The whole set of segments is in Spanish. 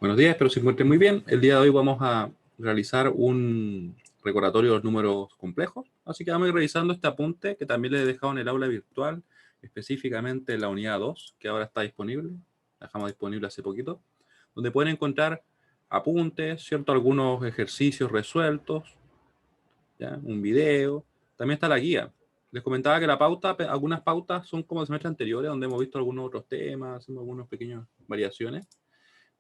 Buenos días, espero se encuentren muy bien. El día de hoy vamos a realizar un recordatorio de los números complejos. Así que vamos a ir revisando este apunte que también les he dejado en el aula virtual, específicamente en la unidad 2, que ahora está disponible. La dejamos disponible hace poquito, donde pueden encontrar apuntes, ¿cierto? Algunos ejercicios resueltos, ¿ya? Un video. También está la guía. Les comentaba que la pauta, algunas pautas son como semestres anteriores, donde hemos visto algunos otros temas, hacemos algunas pequeñas variaciones.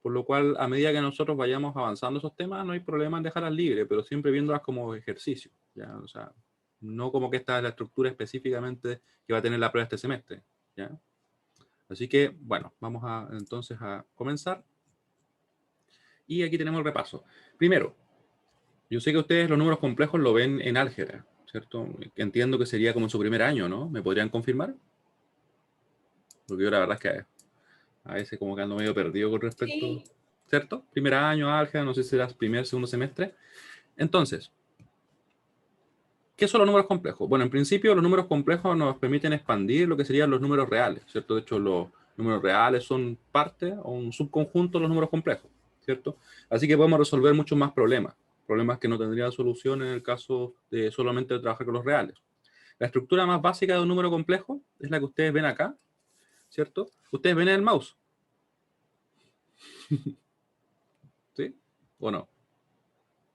Por lo cual, a medida que nosotros vayamos avanzando esos temas, no hay problema en dejarlas libres, pero siempre viéndolas como ejercicio, ¿ya? O sea, no como que esta es la estructura específicamente que va a tener la prueba este semestre, ¿ya? Así que, bueno, vamos entonces a comenzar. Y aquí tenemos el repaso. Primero, yo sé que ustedes los números complejos lo ven en álgebra, ¿cierto? Entiendo que sería como en su primer año, ¿no? ¿Me podrían confirmar? Porque yo la verdad es que a veces como que ando medio perdido con respecto, Sí. ¿cierto? Primer año, álgebra, no sé si será primer, segundo semestre. Entonces, ¿qué son los números complejos? Bueno, en principio los números complejos nos permiten expandir lo que serían los números reales, ¿cierto? De hecho, los números reales son parte o un subconjunto de los números complejos, ¿cierto? Así que podemos resolver muchos más problemas, problemas que no tendrían solución en el caso de solamente trabajar con los reales. La estructura más básica de un número complejo es la que ustedes ven acá, ¿cierto? Ustedes ven en el mouse. ¿Sí? ¿O no?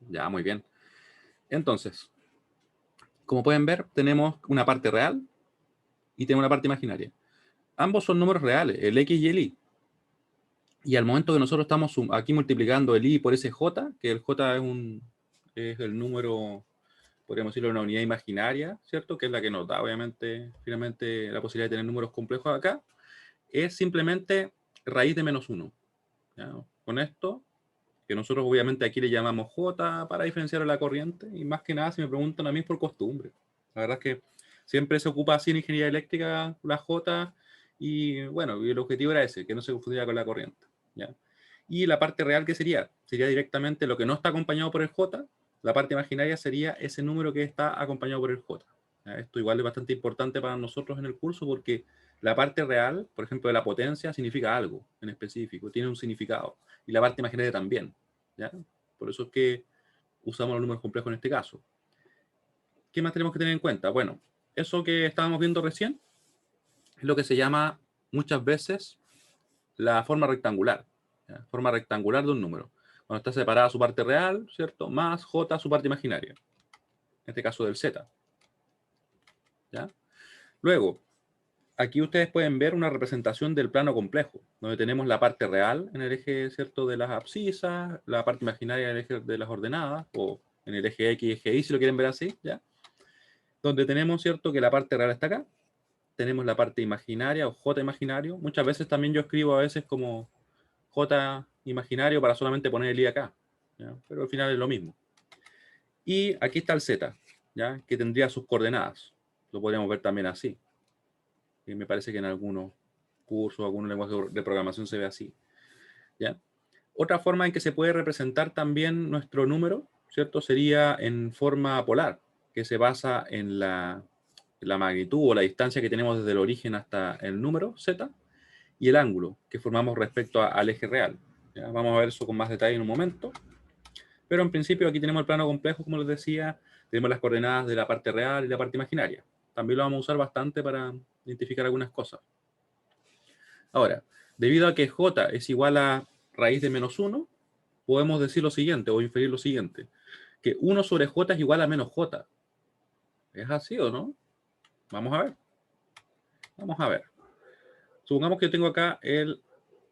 Ya, muy bien. Entonces, como pueden ver, tenemos una parte real y tenemos una parte imaginaria. Ambos son números reales, el x y el y. Y al momento que nosotros estamos aquí multiplicando el y por ese j, que el j es el número, podríamos decirlo, una unidad imaginaria, ¿cierto? Que es la que nos da, obviamente, finalmente la posibilidad de tener números complejos acá, es simplemente raíz de menos 1. ¿Ya? Con esto, que nosotros obviamente aquí le llamamos j para diferenciar a la corriente, y más que nada, si me preguntan a mí, es por costumbre. La verdad es que siempre se ocupa así en ingeniería eléctrica la j, y bueno, y el objetivo era ese, que no se confundiera con la corriente, ¿ya? Y la parte real, ¿qué sería? Sería directamente lo que no está acompañado por el j, la parte imaginaria sería ese número que está acompañado por el j. ¿Ya? Esto igual es bastante importante para nosotros en el curso porque la parte real, por ejemplo, de la potencia, significa algo en específico, tiene un significado, y la parte imaginaria también, ¿ya? Por eso es que usamos los números complejos en este caso. ¿Qué más tenemos que tener en cuenta? Bueno, eso que estábamos viendo recién es lo que se llama muchas veces la forma rectangular, ¿ya? Forma rectangular de un número. Cuando está separada su parte real, ¿cierto? Más j su parte imaginaria. En este caso del z. ¿Ya? Luego, aquí ustedes pueden ver una representación del plano complejo, donde tenemos la parte real en el eje, ¿cierto?, de las abscisas, la parte imaginaria en el eje de las ordenadas, o en el eje X y eje Y, si lo quieren ver así, ¿ya? Donde tenemos, ¿cierto?, que la parte real está acá, tenemos la parte imaginaria o J imaginario. Muchas veces también yo escribo a veces como J imaginario para solamente poner el I acá, ¿ya? Pero al final es lo mismo. Y aquí está el Z, ¿ya?, que tendría sus coordenadas. Lo podríamos ver también así. Y me parece que en algunos cursos, algunos lenguajes de programación se ve así, ¿ya? Otra forma en que se puede representar también nuestro número, ¿cierto?, sería en forma polar, que se basa en la magnitud o la distancia que tenemos desde el origen hasta el número z y el ángulo que formamos respecto al eje real, ¿ya? Vamos a ver eso con más detalle en un momento, pero en principio aquí tenemos el plano complejo, como les decía, tenemos las coordenadas de la parte real y la parte imaginaria. También lo vamos a usar bastante para identificar algunas cosas. Ahora, debido a que j es igual a raíz de menos 1, podemos decir lo siguiente, o inferir lo siguiente, que 1 sobre j es igual a menos j. ¿Es así o no? Vamos a ver. Vamos a ver. Supongamos que yo tengo acá el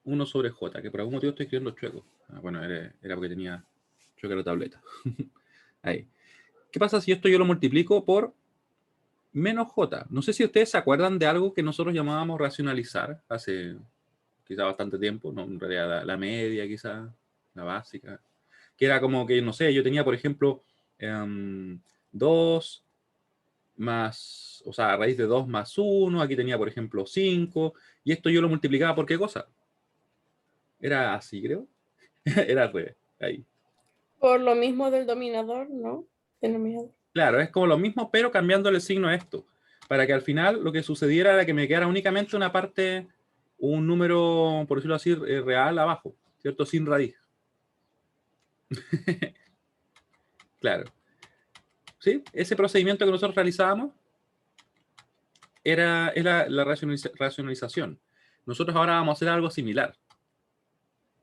1 sobre j, que por algún motivo estoy escribiendo chueco. Bueno, era porque tenía chueca la tableta. Ahí. ¿Qué pasa si esto yo lo multiplico por menos j? No sé si ustedes se acuerdan de algo que nosotros llamábamos racionalizar hace quizá bastante tiempo, no, en realidad la media quizá, la básica, que era como que, no sé, yo tenía, por ejemplo, 2 más, o sea, a raíz de 2 más 1, aquí tenía, por ejemplo, 5, y esto yo lo multiplicaba por ¿qué cosa? Era así, creo. Era al revés, ahí. Por lo mismo del dominador, ¿no? Denominador. Claro, es como lo mismo, pero cambiándole el signo a esto, para que al final lo que sucediera era que me quedara únicamente una parte, un número, por decirlo así, real abajo, ¿cierto? Sin raíz. Claro. ¿Sí? Ese procedimiento que nosotros realizábamos es la racionalización. Nosotros ahora vamos a hacer algo similar.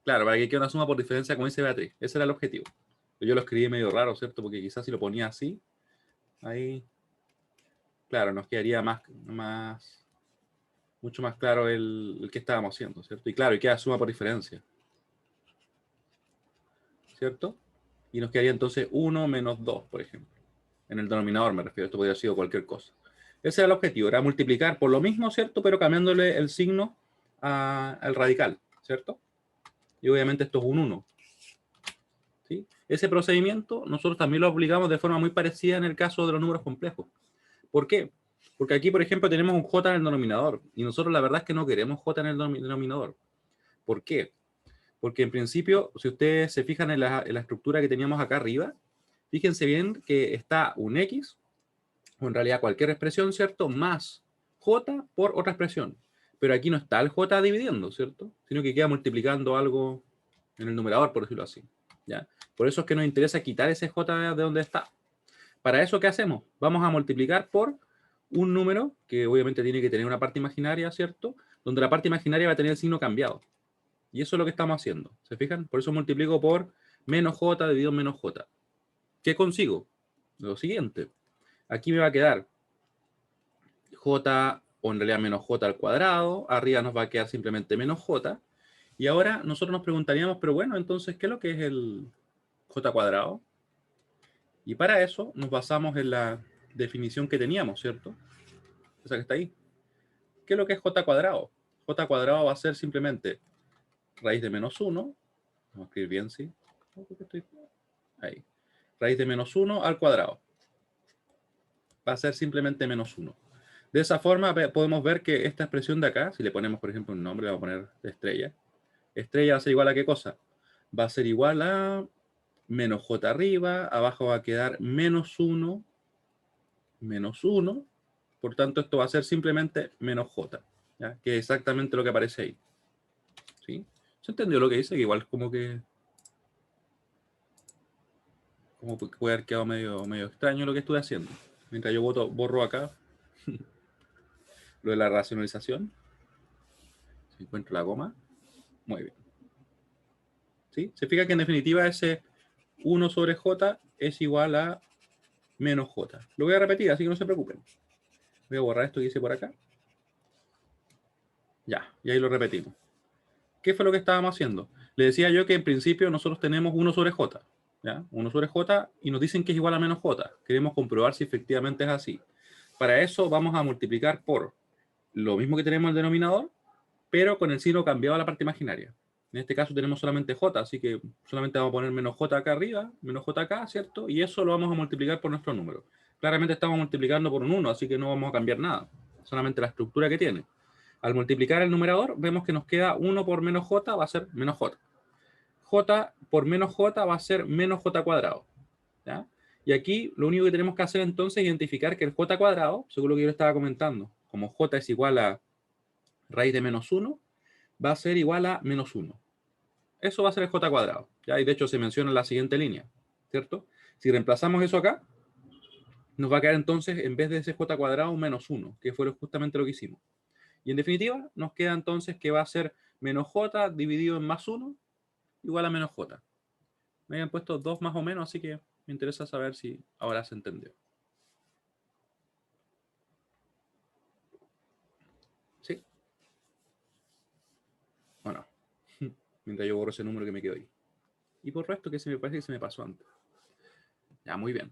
Claro, para que quede una suma por diferencia, como dice Beatriz. Ese era el objetivo. Yo lo escribí medio raro, ¿cierto? Porque quizás si lo ponía así, ahí, claro, nos quedaría mucho más claro el que estábamos haciendo, ¿cierto? Y claro, y queda suma por diferencia, ¿cierto? Y nos quedaría entonces 1 menos 2, por ejemplo. En el denominador me refiero, esto podría haber sido cualquier cosa. Ese era el objetivo, era multiplicar por lo mismo, ¿cierto? Pero cambiándole el signo al radical, ¿cierto? Y obviamente esto es un 1. ¿Sí? Ese procedimiento nosotros también lo aplicamos de forma muy parecida en el caso de los números complejos. ¿Por qué? Porque aquí, por ejemplo, tenemos un j en el denominador y nosotros la verdad es que no queremos j en el denominador. ¿Por qué? Porque en principio, si ustedes se fijan en la estructura que teníamos acá arriba, fíjense bien que está un x, o en realidad cualquier expresión, ¿cierto? Más j por otra expresión. Pero aquí no está el j dividiendo, ¿cierto? Sino que queda multiplicando algo en el numerador, por decirlo así. ¿Ya? Por eso es que nos interesa quitar ese j de donde está. Para eso, ¿qué hacemos? Vamos a multiplicar por un número que obviamente tiene que tener una parte imaginaria, ¿cierto? Donde la parte imaginaria va a tener el signo cambiado. Y eso es lo que estamos haciendo. ¿Se fijan? Por eso multiplico por menos j dividido en menos j. ¿Qué consigo? Lo siguiente. Aquí me va a quedar j, o en realidad menos j al cuadrado. Arriba nos va a quedar simplemente menos j. Y ahora nosotros nos preguntaríamos, pero bueno, entonces, ¿qué es lo que es el j cuadrado? Y para eso nos basamos en la definición que teníamos, ¿cierto? Esa que está ahí. ¿Qué es lo que es j cuadrado? J cuadrado va a ser simplemente raíz de menos 1. Vamos a escribir bien, ¿sí? Ahí. Raíz de menos 1 al cuadrado. Va a ser simplemente menos 1. De esa forma podemos ver que esta expresión de acá, si le ponemos, por ejemplo, un nombre, le vamos a poner estrella. Estrella va a ser igual a ¿qué cosa? Va a ser igual a menos j arriba, abajo va a quedar menos 1, menos 1. Por tanto, esto va a ser simplemente menos j, ¿ya? Que es exactamente lo que aparece ahí. ¿Sí? ¿Se entendió lo que dice? Que igual como que puede haber quedado medio extraño lo que estuve haciendo. Mientras yo borro acá lo de la racionalización. Si encuentro la goma. Muy bien. ¿Sí? Se fija que en definitiva ese 1 sobre j es igual a menos j. Lo voy a repetir, así que no se preocupen. Voy a borrar esto que hice por acá. Ya, y ahí lo repetimos. ¿Qué fue lo que estábamos haciendo? Le decía yo que en principio nosotros tenemos 1 sobre j. ¿Ya? 1 sobre j y nos dicen que es igual a menos j. Queremos comprobar si efectivamente es así. Para eso vamos a multiplicar por lo mismo que tenemos en el denominador, pero con el signo cambiado a la parte imaginaria. En este caso tenemos solamente j, así que solamente vamos a poner menos j acá arriba, menos j acá, ¿cierto? Y eso lo vamos a multiplicar por nuestro número. Claramente estamos multiplicando por un 1, así que no vamos a cambiar nada. Solamente la estructura que tiene. Al multiplicar el numerador, vemos que nos queda 1 por menos j, va a ser menos j. J por menos j va a ser menos j cuadrado. ¿Ya? Y aquí lo único que tenemos que hacer entonces es identificar que el j cuadrado, según lo que yo estaba comentando, como j es igual a raíz de menos 1, va a ser igual a menos 1. Eso va a ser el j cuadrado. ¿Ya? Y de hecho se menciona en la siguiente línea, ¿cierto? Si reemplazamos eso acá, nos va a quedar entonces, en vez de ese j cuadrado, un menos 1, que fue justamente lo que hicimos. Y en definitiva, nos queda entonces que va a ser menos j dividido en más 1 igual a menos j. Me habían puesto 2 más o menos, así que me interesa saber si ahora se entendió. ¿Sí? ¿O no? Mientras yo borro ese número que me quedó ahí. Y por resto que se me parece que se me pasó antes. Ya, muy bien.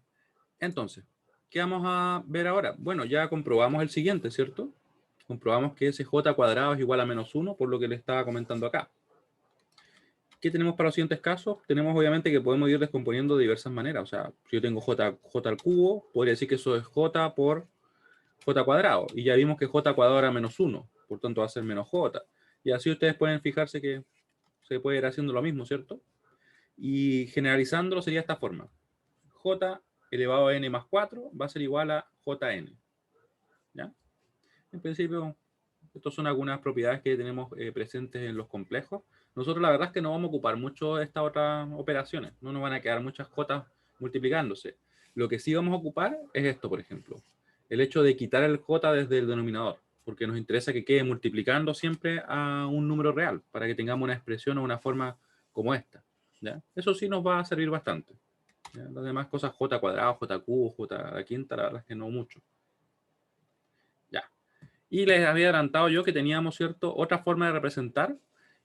Entonces, ¿qué vamos a ver ahora? Bueno, ya comprobamos el siguiente, ¿cierto? Comprobamos que ese j cuadrado es igual a menos 1, por lo que le estaba comentando acá. ¿Qué tenemos para los siguientes casos? Tenemos obviamente que podemos ir descomponiendo de diversas maneras. O sea, si yo tengo j al cubo, podría decir que eso es j por j cuadrado. Y ya vimos que j cuadrado era menos 1, por tanto va a ser menos j. Y así ustedes pueden fijarse que se puede ir haciendo lo mismo, ¿cierto? Y generalizándolo sería de esta forma. J elevado a n más 4 va a ser igual a jn. ¿Ya? En principio, estas son algunas propiedades que tenemos presentes en los complejos. nosotros la verdad es que no vamos a ocupar mucho estas otras operaciones. No nos van a quedar muchas j multiplicándose. Lo que sí vamos a ocupar es esto, por ejemplo. El hecho de quitar el j desde el denominador, porque nos interesa que quede multiplicando siempre a un número real, para que tengamos una expresión o una forma como esta. ¿Ya? Eso sí nos va a servir bastante. ¿Ya? Las demás cosas, j cuadrado, j cubo, j a la quinta, la verdad es que no mucho. Ya. Y les había adelantado yo que teníamos, ¿cierto?, otra forma de representar,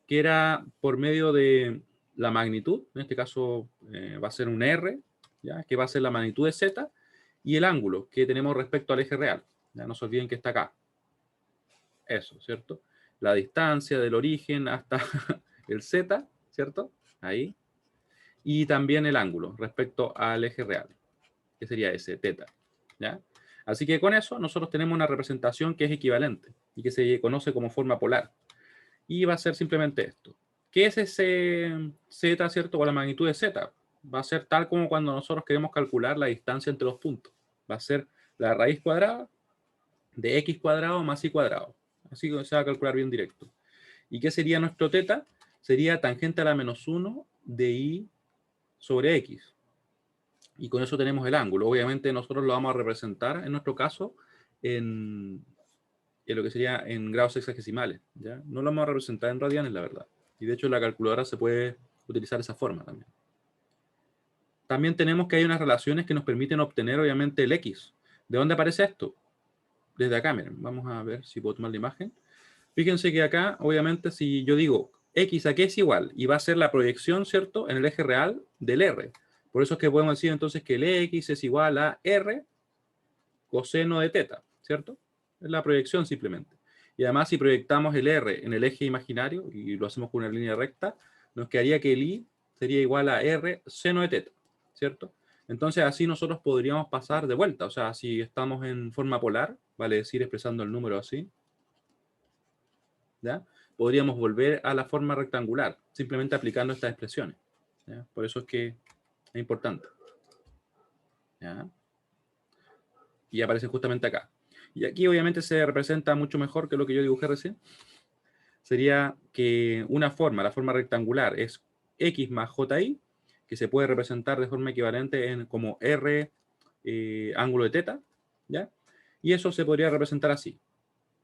que era por medio de la magnitud. En este caso va a ser un R, ¿ya?, que va a ser la magnitud de Z, y el ángulo que tenemos respecto al eje real. Ya no se olviden que está acá. Eso, ¿cierto? La distancia del origen hasta el Z, ¿cierto? Ahí. Y también el ángulo respecto al eje real, que sería ese, teta. ¿Ya? Así que con eso nosotros tenemos una representación que es equivalente y que se conoce como forma polar. Y va a ser simplemente esto. ¿Qué es ese z, cierto? O la magnitud de z. Va a ser tal como cuando nosotros queremos calcular la distancia entre los puntos. Va a ser la raíz cuadrada de x cuadrado más y cuadrado. Así que se va a calcular bien directo. ¿Y qué sería nuestro teta? Sería tangente a la menos 1 de y sobre x. Y con eso tenemos el ángulo. Obviamente nosotros lo vamos a representar, en nuestro caso, en lo que sería en grados sexagesimales. ¿Ya? No lo vamos a representar en radianes, la verdad. Y de hecho en la calculadora se puede utilizar esa forma también. También tenemos que hay unas relaciones que nos permiten obtener, obviamente, el x. ¿De dónde aparece esto? Desde acá, miren. Vamos a ver si puedo tomar la imagen. Fíjense que acá, obviamente, si yo digo x a qué es igual, y va a ser la proyección, ¿cierto?, en el eje real del r. Por eso es que podemos decir entonces que el x es igual a r coseno de teta, ¿cierto? Es la proyección simplemente. Y además, si proyectamos el r en el eje imaginario, y lo hacemos con una línea recta, nos quedaría que el i sería igual a r seno de teta, ¿cierto? Entonces, así nosotros podríamos pasar de vuelta. O sea, si estamos en forma polar, vale decir expresando el número así, ¿ya?, podríamos volver a la forma rectangular, simplemente aplicando estas expresiones. ¿Ya? Por eso es que es importante. ¿Ya? Y aparece justamente acá. Y aquí obviamente se representa mucho mejor que lo que yo dibujé recién. Sería que una forma, la forma rectangular, es x más ji, que se puede representar de forma equivalente en, como r ángulo de teta, ¿ya? Y eso se podría representar así,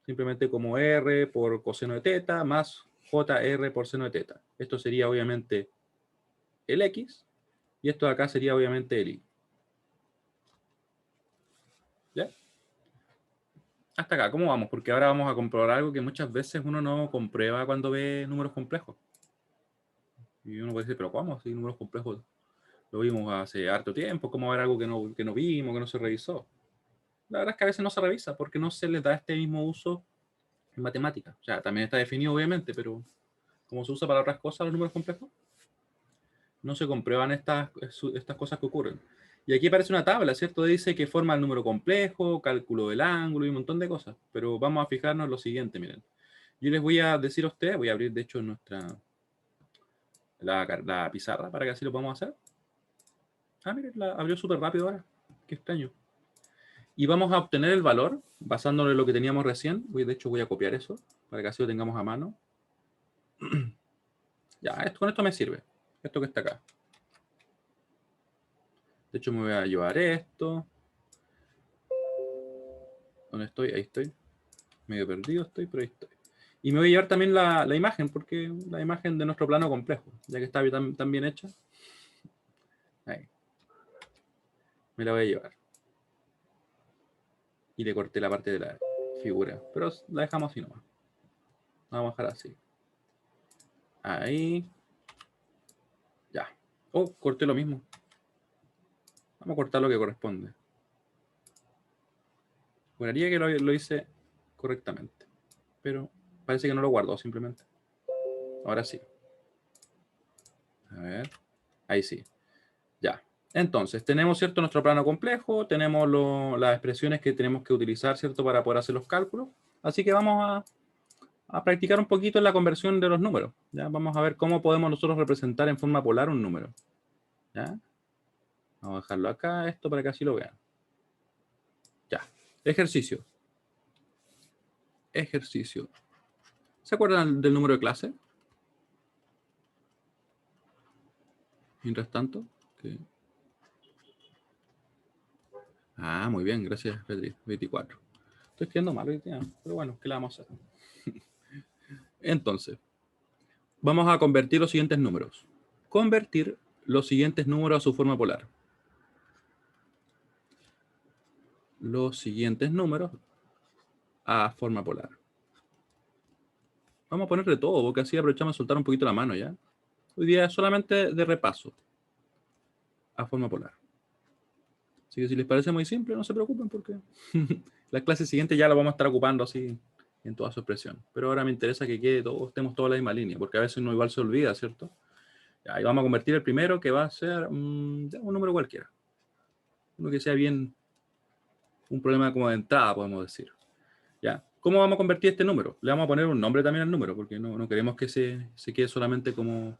simplemente como r por coseno de teta más jr por seno de teta. Esto sería obviamente el x, y esto de acá sería obviamente el y. ¿Ya? Hasta acá, ¿cómo vamos? Porque ahora vamos a comprobar algo que muchas veces uno no comprueba cuando ve números complejos. Y uno puede decir, pero ¿cómo? Si números complejos lo vimos hace harto tiempo, ¿cómo va a haber algo que no vimos, que no se revisó? La verdad es que a veces no se revisa porque no se les da este mismo uso en matemáticas. O sea, también está definido obviamente, pero como se usa para otras cosas los números complejos, no se comprueban estas cosas que ocurren. Y aquí aparece una tabla, ¿cierto? Dice que forma el número complejo, cálculo del ángulo y un montón de cosas. Pero vamos a fijarnos en lo siguiente, miren. Yo les voy a decir a ustedes, voy a abrir de hecho la pizarra para que así lo podamos hacer. Ah, miren, la abrió súper rápido ahora. Qué extraño. Y vamos a obtener el valor basándonos en lo que teníamos recién. De hecho, voy a copiar eso para que así lo tengamos a mano. Ya, con esto me sirve. Esto que está acá. De hecho, me voy a llevar esto. ¿Dónde estoy? Ahí estoy. Medio perdido estoy, pero ahí estoy. Y me voy a llevar también la imagen, porque la imagen de nuestro plano complejo, ya que está tan bien hecha. Ahí. Me la voy a llevar. Y le corté la parte de la figura. Pero la dejamos así nomás. La vamos a dejar así. Ahí. Ya. Oh, corté lo mismo. Vamos a cortar lo que corresponde. Juraría que lo hice correctamente. Pero parece que no lo guardó simplemente. Ahora sí. A ver. Ahí sí. Ya. Entonces, tenemos, ¿cierto?, nuestro plano complejo, tenemos las expresiones que tenemos que utilizar, ¿cierto?, para poder hacer los cálculos. Así que vamos a practicar un poquito en la conversión de los números. ¿Ya? Vamos a ver cómo podemos nosotros representar en forma polar un número. ¿Ya? Vamos a dejarlo acá, esto para que así lo vean. Ya. Ejercicio. Ejercicio. ¿Se acuerdan del número de clase? Mientras tanto. Ok. Ah, muy bien, gracias, Beatriz. 24. Estoy escribiendo mal hoy día, pero bueno, ¿qué le vamos a hacer? Entonces, vamos a convertir los siguientes números. Convertir los siguientes números a su forma polar. Los siguientes números a forma polar. Vamos a poner de todo, porque así aprovechamos de soltar un poquito la mano ya. Hoy día es solamente de repaso a forma polar. Así que si les parece muy simple, no se preocupen porque la clase siguiente ya la vamos a estar ocupando así en toda su expresión. Pero ahora me interesa que quede todo, estemos todos en la misma línea, porque a veces uno igual se olvida, ¿cierto? Ya, y vamos a convertir el primero, que va a ser un número cualquiera. Uno que sea bien un problema como de entrada, podemos decir. ¿Ya? ¿Cómo vamos a convertir este número? Le vamos a poner un nombre también al número, porque no queremos que se quede solamente como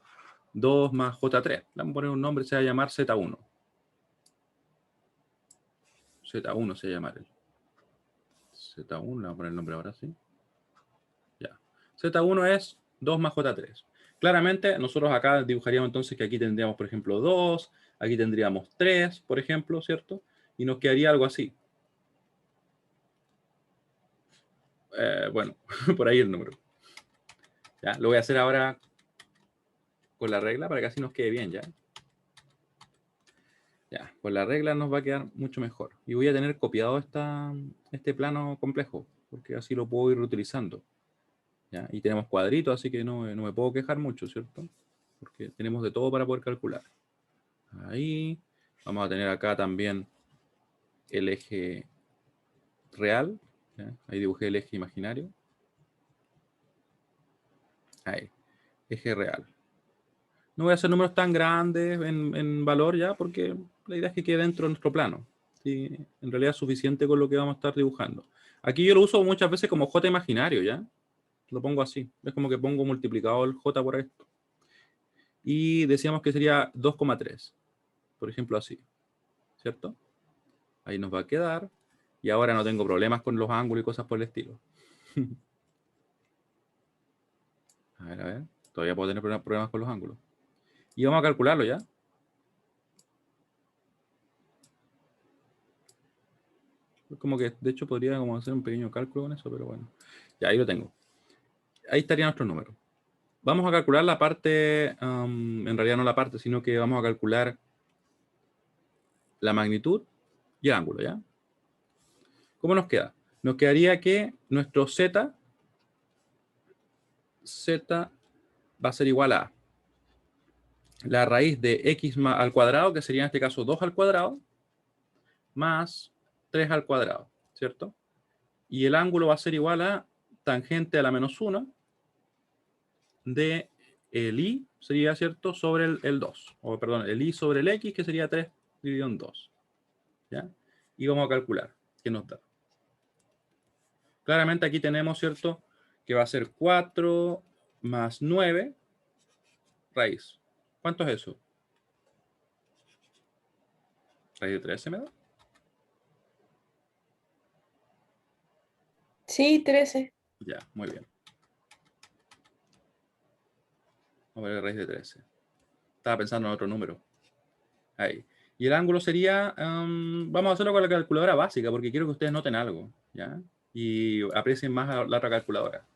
2 más J3. Le vamos a poner un nombre, se va a llamar Z1. Z1 se va a llamar él. Z1, le vamos a poner el nombre ahora, ¿sí? Ya. Z1 es 2 más J3. Claramente, nosotros acá dibujaríamos entonces que aquí tendríamos, por ejemplo, 2, aquí tendríamos 3, por ejemplo, ¿cierto? Y nos quedaría algo así. Bueno, por ahí el número. ¿Ya? Lo voy a hacer ahora con la regla para que así nos quede bien, ¿ya? Ya, con la regla nos va a quedar mucho mejor. Y voy a tener copiado este plano complejo, porque así lo puedo ir reutilizando. ¿Ya? Y tenemos cuadritos, así que no me puedo quejar mucho, ¿cierto? Porque tenemos de todo para poder calcular. Ahí. Vamos a tener acá también el eje real. ¿Ya? Ahí dibujé el eje imaginario. Ahí. Eje real. No voy a hacer números tan grandes en valor ya, porque la idea es que quede dentro de nuestro plano. ¿Sí? En realidad es suficiente con lo que vamos a estar dibujando. Aquí yo lo uso muchas veces como J imaginario, ¿ya? Lo pongo así. Es como que pongo multiplicado el J por esto. Y decíamos que sería 2,3. Por ejemplo, así. ¿Cierto? Ahí nos va a quedar. Y ahora no tengo problemas con los ángulos y cosas por el estilo. A ver, a ver. Todavía puedo tener problemas con los ángulos. Y vamos a calcularlo ya. Como que, de hecho, podría como hacer un pequeño cálculo con eso, pero bueno. Ya, ahí lo tengo. Ahí estaría nuestro número. Vamos a calcular la parte, en realidad no la parte, sino que vamos a calcular la magnitud y el ángulo, ¿ya? ¿Cómo nos queda? Nos quedaría que nuestro z va a ser igual a la raíz de x al cuadrado, que sería en este caso 2 al cuadrado, más 3 al cuadrado, ¿cierto? Y el ángulo va a ser igual a tangente a la menos 1 de el i, sería, ¿cierto?, sobre el 2. O, perdón, el i sobre el x, que sería 3 dividido en 2. ¿Ya? Y vamos a calcular qué nos da. Claramente aquí tenemos, ¿cierto?, que va a ser 4 más 9 raíz. ¿Cuánto es eso? ¿Raíz de 13 me da? Sí, 13. Ya, muy bien. Vamos a ver raíz de 13. Estaba pensando en otro número. Ahí. Y el ángulo sería, vamos a hacerlo con la calculadora básica, porque quiero que ustedes noten algo, ¿ya? Y aprecien más a la otra calculadora.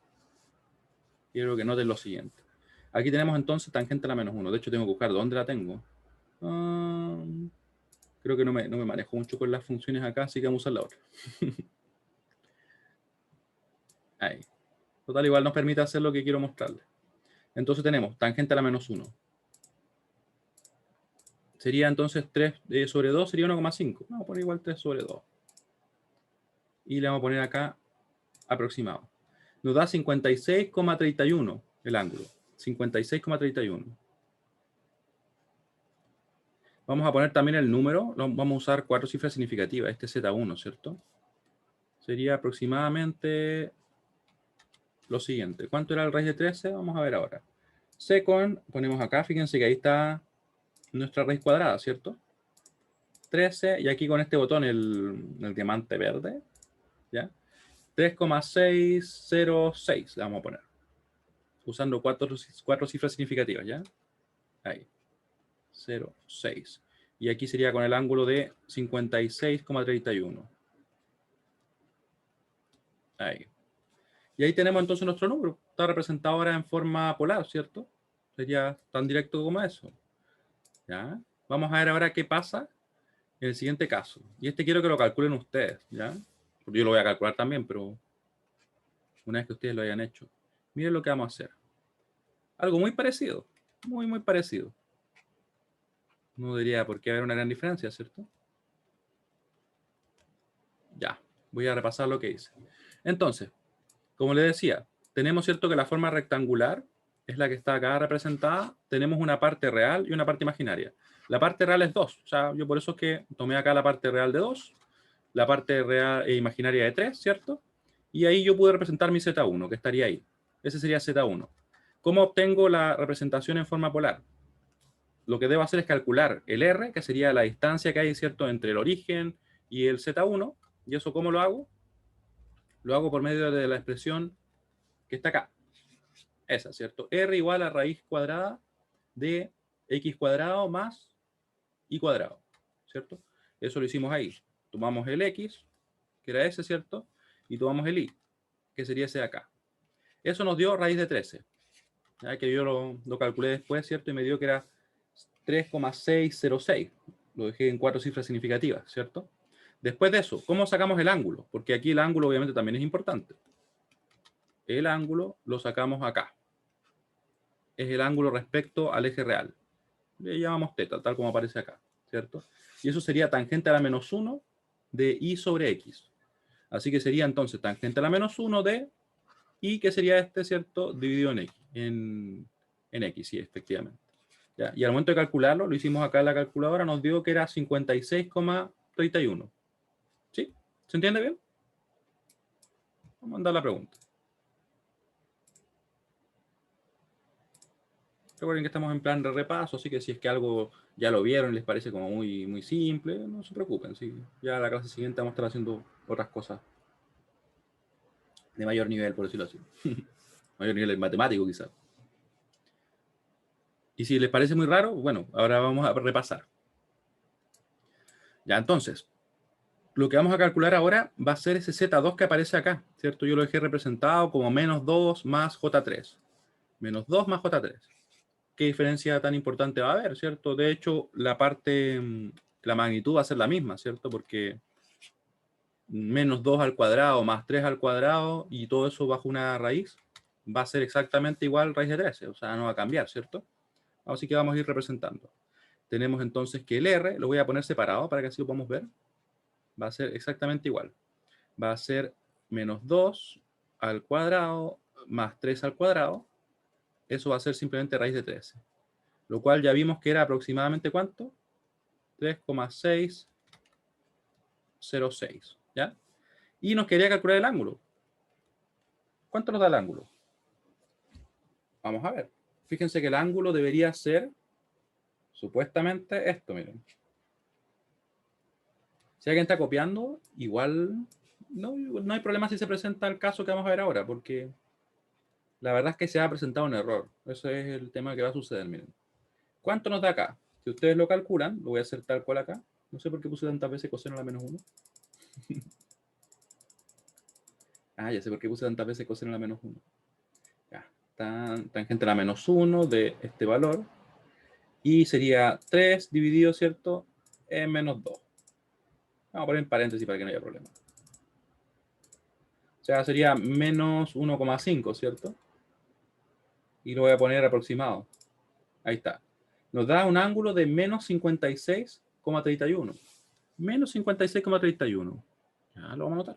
Quiero que noten lo siguiente. Aquí tenemos entonces tangente a la menos 1. De hecho, tengo que buscar dónde la tengo. Creo que no me manejo mucho con las funciones acá, así que vamos a usar la otra. Ahí. Total, igual nos permite hacer lo que quiero mostrarles. Entonces tenemos tangente a la menos 1. Sería entonces 3 sobre 2, sería 1,5. Vamos a poner igual 3 sobre 2. Y le vamos a poner acá aproximado. Nos da 56,31 el ángulo. 56,31. Vamos a poner también el número. Vamos a usar 4 cifras significativas. Este es Z1, ¿cierto? Sería aproximadamente lo siguiente. ¿Cuánto era el raíz de 13? Vamos a ver ahora. Second, ponemos acá. Fíjense que ahí está nuestra raíz cuadrada, ¿cierto? 13. Y aquí con este botón, el diamante verde, ¿ya? 3,606 le vamos a poner. Usando cuatro cifras significativas, ¿ya? Ahí. 0,6. Y aquí sería con el ángulo de 56,31. Ahí. Y ahí tenemos entonces nuestro número. Está representado ahora en forma polar, ¿cierto? Sería tan directo como eso. ¿Ya? Vamos a ver ahora qué pasa en el siguiente caso. Y este quiero que lo calculen ustedes, ¿ya? Porque yo lo voy a calcular también, pero una vez que ustedes lo hayan hecho. Miren lo que vamos a hacer. Algo muy parecido. Muy, muy parecido. No diría por qué haber una gran diferencia, ¿cierto? Ya. Voy a repasar lo que hice. Entonces, como les decía, tenemos, ¿cierto?, que la forma rectangular es la que está acá representada. Tenemos una parte real y una parte imaginaria. La parte real es 2. O sea, yo por eso es que tomé acá la parte real de 2, la parte real e imaginaria de 3, ¿cierto? Y ahí yo pude representar mi Z1, que estaría ahí. Ese sería Z1. ¿Cómo obtengo la representación en forma polar? Lo que debo hacer es calcular el R, que sería la distancia que hay, ¿cierto?, entre el origen y el Z1. ¿Y eso cómo lo hago? Lo hago por medio de la expresión que está acá. Esa, ¿cierto? R igual a raíz cuadrada de x cuadrado más y cuadrado, ¿cierto? Eso lo hicimos ahí. Tomamos el x, que era ese, ¿cierto? Y tomamos el y, que sería ese de acá. Eso nos dio raíz de 13. Ya que yo lo calculé después, ¿cierto? Y me dio que era 3,606. Lo dejé en 4 cifras significativas, ¿cierto? Después de eso, ¿cómo sacamos el ángulo? Porque aquí el ángulo obviamente también es importante. El ángulo lo sacamos acá. Es el ángulo respecto al eje real. Le llamamos teta, tal como aparece acá, ¿cierto? Y eso sería tangente a la menos 1 de y sobre x. Así que sería entonces tangente a la menos 1 de y, que sería este, ¿cierto?, dividido en x. En x, sí, efectivamente. ¿Ya? Y al momento de calcularlo, lo hicimos acá en la calculadora, nos dio que era 56,31. ¿Sí? ¿Se entiende bien? Vamos a mandar la pregunta. Recuerden que estamos en plan de repaso, así que si es que algo ya lo vieron y les parece como muy, muy simple, no se preocupen. ¿Sí? Ya la clase siguiente vamos a estar haciendo otras cosas de mayor nivel, por decirlo así. Mayor nivel matemático, quizás. Y si les parece muy raro, bueno, ahora vamos a repasar. Ya, entonces, lo que vamos a calcular ahora va a ser ese Z2 que aparece acá, ¿cierto? Yo lo dejé representado como menos 2 más J3. Menos 2 más J3. ¿Qué diferencia tan importante va a haber, cierto? De hecho, la magnitud va a ser la misma, ¿cierto? Porque menos 2 al cuadrado más 3 al cuadrado y todo eso bajo una raíz va a ser exactamente igual raíz de 13, o sea, no va a cambiar, ¿cierto? Así que vamos a ir representando. Tenemos entonces que el R, lo voy a poner separado para que así lo podamos ver, va a ser exactamente igual. Va a ser menos 2 al cuadrado más 3 al cuadrado. Eso va a ser simplemente raíz de 13. Lo cual ya vimos que era aproximadamente ¿cuánto? 3,606. ¿Ya? Y nos quería calcular el ángulo. ¿Cuánto nos da el ángulo? Vamos a ver. Fíjense que el ángulo debería ser supuestamente esto, miren. Si alguien está copiando, igual no hay problema si se presenta el caso que vamos a ver ahora, porque la verdad es que se ha presentado un error. Eso es el tema que va a suceder, miren. ¿Cuánto nos da acá? Si ustedes lo calculan, lo voy a hacer tal cual acá. No sé por qué puse tantas veces coseno a la menos 1. Ah, ya sé por qué puse tantas veces coseno a la menos 1. Ya, tangente a la menos 1 de este valor. Y sería 3 dividido, ¿cierto?, en menos 2. Vamos a poner en paréntesis para que no haya problema. O sea, sería menos 1,5, ¿cierto? Y lo voy a poner aproximado. Ahí está. Nos da un ángulo de menos 56,31. Menos 56,31. Ya lo vamos a anotar.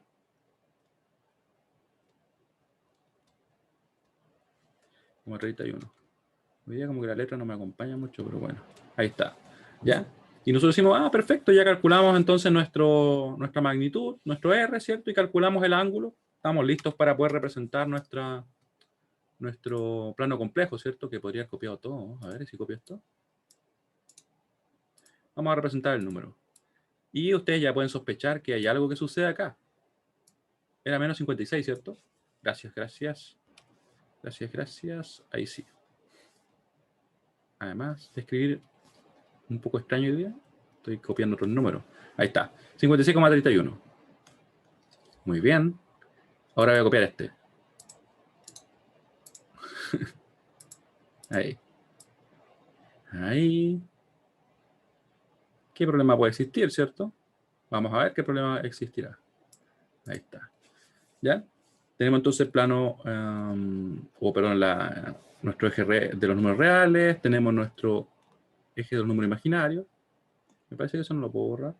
Como 31. Hoy día como que la letra no me acompaña mucho, pero bueno. Ahí está. ¿Ya? Y nosotros decimos, ah, perfecto, ya calculamos entonces nuestra magnitud, nuestro R, ¿cierto? Y calculamos el ángulo. Estamos listos para poder representar nuestro plano complejo, ¿cierto? Que podría haber copiado todo. A ver si copio esto. Vamos a representar el número. Y ustedes ya pueden sospechar que hay algo que sucede acá. Era menos 56, ¿cierto? Gracias, gracias. Gracias, gracias. Ahí sí. Además de escribir un poco extraño hoy día. Estoy copiando otros números. Ahí está. 56,31. Muy bien. Ahora voy a copiar este. Ahí. Ahí. ¿Qué problema puede existir, cierto? Vamos a ver qué problema existirá. Ahí está. ¿Ya? Tenemos entonces el plano, nuestro eje de los números reales. Tenemos nuestro eje de los números imaginarios. Me parece que eso no lo puedo borrar.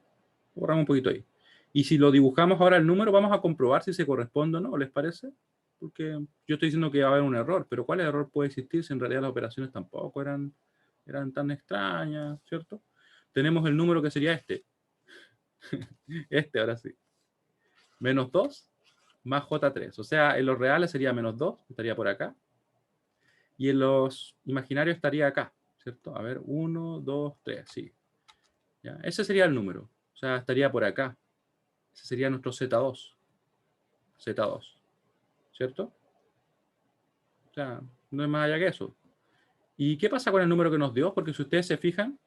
Borramos un poquito ahí. Y si lo dibujamos ahora el número, vamos a comprobar si se corresponde o no, ¿les parece? Porque yo estoy diciendo que va a haber un error, pero ¿cuál error puede existir si en realidad las operaciones tampoco eran tan extrañas, ¿cierto? Tenemos el número que sería este. Este, ahora sí. Menos 2 más J3. O sea, en los reales sería menos 2, estaría por acá. Y en los imaginarios estaría acá, ¿cierto? A ver, 1, 2, 3, sí. ¿Ya? Ese sería el número. O sea, estaría por acá. Ese sería nuestro Z2. Z2. ¿Cierto? O sea, no es más allá que eso. ¿Y qué pasa con el número que nos dio? Porque si ustedes se fijan,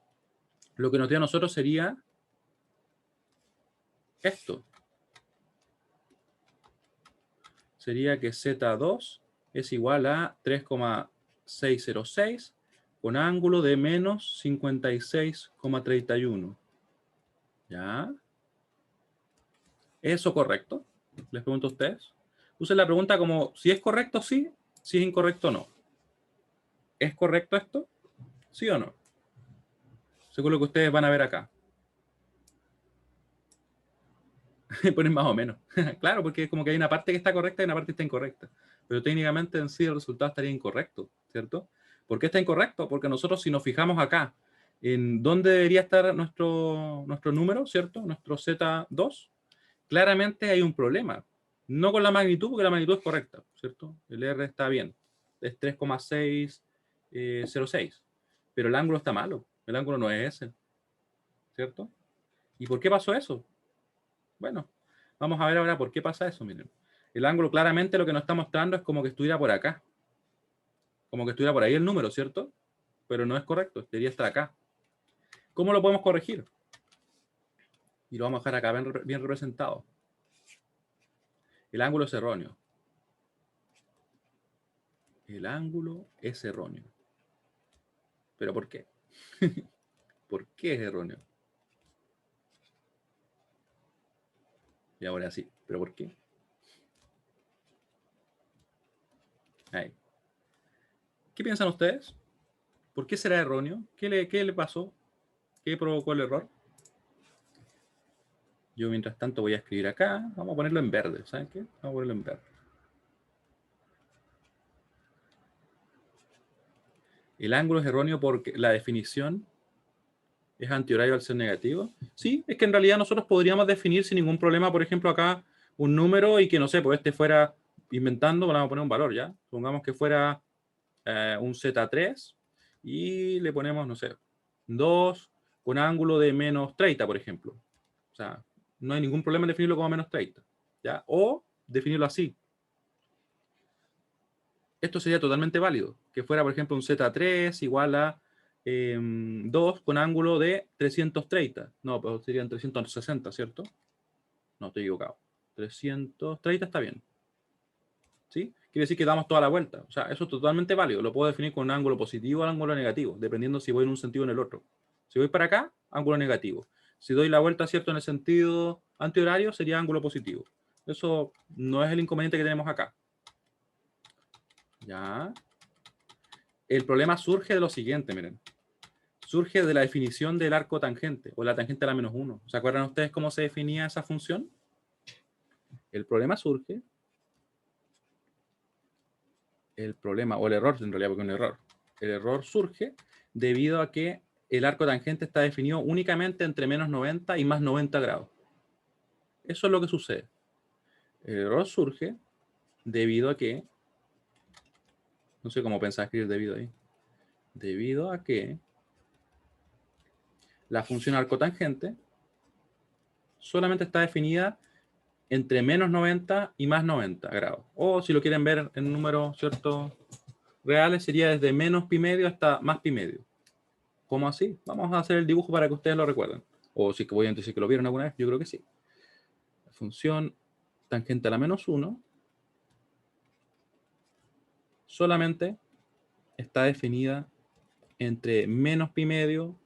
lo que nos dio a nosotros sería esto. Sería que Z2 es igual a 3,606 con ángulo de menos 56,31. ¿Ya? ¿Es eso correcto? Les pregunto a ustedes. Usen la pregunta como si es correcto, sí, si es incorrecto, no. ¿Es correcto esto? ¿Sí o no? Según lo que ustedes van a ver acá. Ponen más o menos. Claro, porque es como que hay una parte que está correcta y una parte que está incorrecta. Pero técnicamente en sí el resultado estaría incorrecto, ¿cierto? ¿Por qué está incorrecto? Porque nosotros si nos fijamos acá, en dónde debería estar nuestro número, ¿cierto? Nuestro Z2, claramente hay un problema. No con la magnitud, porque la magnitud es correcta, ¿cierto? El R está bien. Es 3,606. Pero el ángulo está malo. El ángulo no es ese, ¿cierto? ¿Y por qué pasó eso? Bueno, vamos a ver ahora por qué pasa eso, miren. El ángulo claramente lo que nos está mostrando es como que estuviera por acá. Como que estuviera por ahí el número, ¿cierto? Pero no es correcto, debería estar acá. ¿Cómo lo podemos corregir? Y lo vamos a dejar acá bien representado. El ángulo es erróneo. El ángulo es erróneo. ¿Pero por qué? ¿Por qué es erróneo? Y ahora sí, ¿pero por qué? Ahí. ¿Qué piensan ustedes? ¿Por qué será erróneo? ¿Qué le pasó? ¿Qué provocó el error? Yo mientras tanto voy a escribir acá. Vamos a ponerlo en verde. ¿Saben qué? Vamos a ponerlo en verde. El ángulo es erróneo porque la definición es antihorario al ser negativo. Sí, es que en realidad nosotros podríamos definir sin ningún problema, por ejemplo, acá un número y que, no sé, pues este fuera inventando, vamos a poner un valor ya. Supongamos que fuera un Z3 y le ponemos, no sé, 2 con ángulo de menos 30, por ejemplo. O sea, no hay ningún problema en definirlo como menos 30. ¿Ya? O definirlo así. Esto sería totalmente válido. Que fuera, por ejemplo, un Z3 igual a 2 con ángulo de 330. No, pero serían 360, ¿cierto? No, estoy equivocado. 330 está bien. ¿Sí? Quiere decir que damos toda la vuelta. O sea, eso es totalmente válido. Lo puedo definir con un ángulo positivo o ángulo negativo, dependiendo si voy en un sentido o en el otro. Si voy para acá, ángulo negativo. Si doy la vuelta, ¿cierto? En el sentido antihorario, sería ángulo positivo. Eso no es el inconveniente que tenemos acá. Ya. El problema surge de lo siguiente, miren. Surge de la definición del arco tangente, o la tangente a la menos 1. ¿Se acuerdan ustedes cómo se definía esa función? El problema surge... El problema, o el error en realidad, porque es un error. El error surge debido a que el arco tangente está definido únicamente entre menos 90 y más 90 grados. Eso es lo que sucede. El error surge debido a que... No sé cómo pensaba escribir debido ahí. Debido a que la función arco tangente solamente está definida entre menos 90 y más 90 grados. O si lo quieren ver en números, ¿cierto?, reales, sería desde menos pi medio hasta más pi medio. ¿Cómo así? Vamos a hacer el dibujo para que ustedes lo recuerden. O si que voy a decir que lo vieron alguna vez, yo creo que sí. La función tangente a la menos 1 solamente está definida entre menos pi medio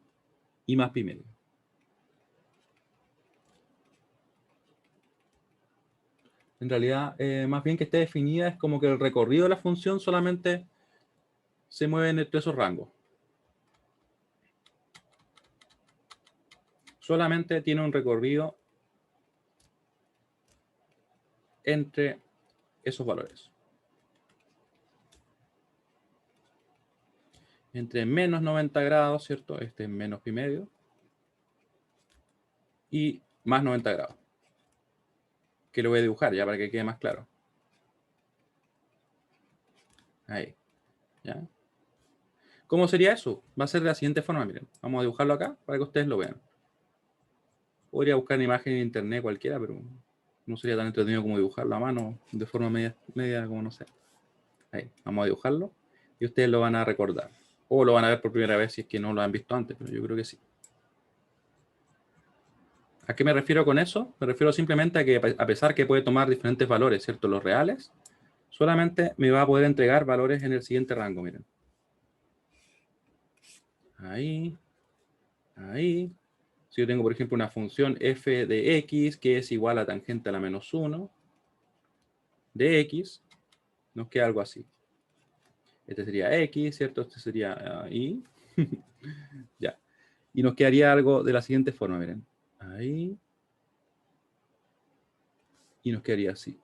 y más pi medio. En realidad, más bien que esté definida es como que el recorrido de la función solamente se mueve entre esos rangos. Solamente tiene un recorrido entre esos valores. Entre menos 90 grados, ¿cierto? Este es menos pi medio. Y más 90 grados. Que lo voy a dibujar ya para que quede más claro. Ahí. ¿Ya? ¿Cómo sería eso? Va a ser de la siguiente forma, miren. Vamos a dibujarlo acá para que ustedes lo vean. Podría buscar una imagen en internet cualquiera, pero no sería tan entretenido como dibujarlo a mano de forma media como no sé. Ahí, vamos a dibujarlo y ustedes lo van a recordar. O lo van a ver por primera vez si es que no lo han visto antes, pero yo creo que sí. ¿A qué me refiero con eso? Me refiero simplemente a que a pesar que puede tomar diferentes valores, ¿cierto? Los reales, solamente me va a poder entregar valores en el siguiente rango, miren. Ahí, ahí. Si yo tengo, por ejemplo, una función f de x que es igual a tangente a la menos 1 de x, nos queda algo así. Este sería x, ¿cierto? Este sería y. Ya. Y nos quedaría algo de la siguiente forma, miren. Ahí. Y nos quedaría así.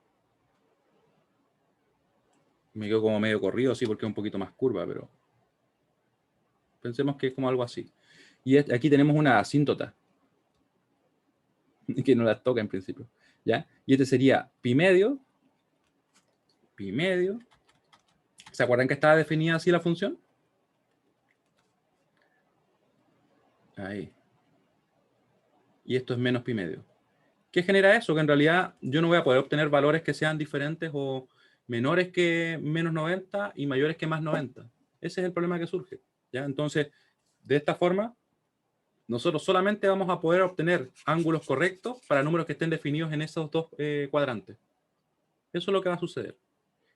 Me quedo como medio corrido, sí, porque es un poquito más curva, pero pensemos que es como algo así. Y aquí tenemos una asíntota, que no la toca en principio. ¿Ya? Y este sería pi medio. Pi medio. ¿Se acuerdan que estaba definida así la función? Ahí. Y esto es menos pi medio. ¿Qué genera eso? Que en realidad yo no voy a poder obtener valores que sean diferentes o menores que menos 90 y mayores que más 90. Ese es el problema que surge. ¿Ya? Entonces, de esta forma, nosotros solamente vamos a poder obtener ángulos correctos para números que estén definidos en esos dos cuadrantes. Eso es lo que va a suceder.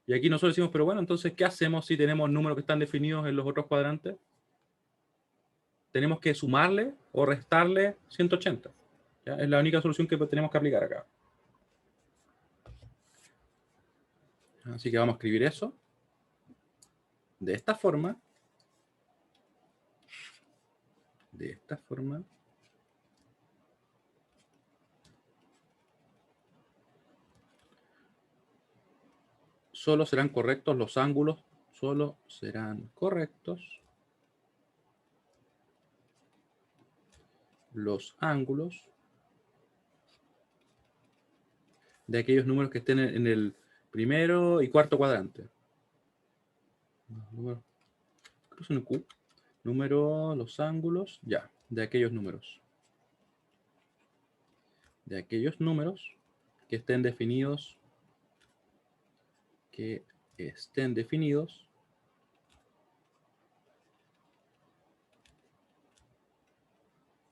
Y aquí nosotros decimos, pero bueno, entonces, ¿qué hacemos si tenemos números que están definidos en los otros cuadrantes? Tenemos que sumarle o restarle 180. ¿Ya? Es la única solución que tenemos que aplicar acá. Así que vamos a escribir eso de esta forma. De esta forma. Solo serán correctos los ángulos. Solo serán correctos los ángulos de aquellos números que estén en el primero y cuarto cuadrante. Número, creo que es un Q. Número, los ángulos, ya, de aquellos números. De aquellos números que estén definidos,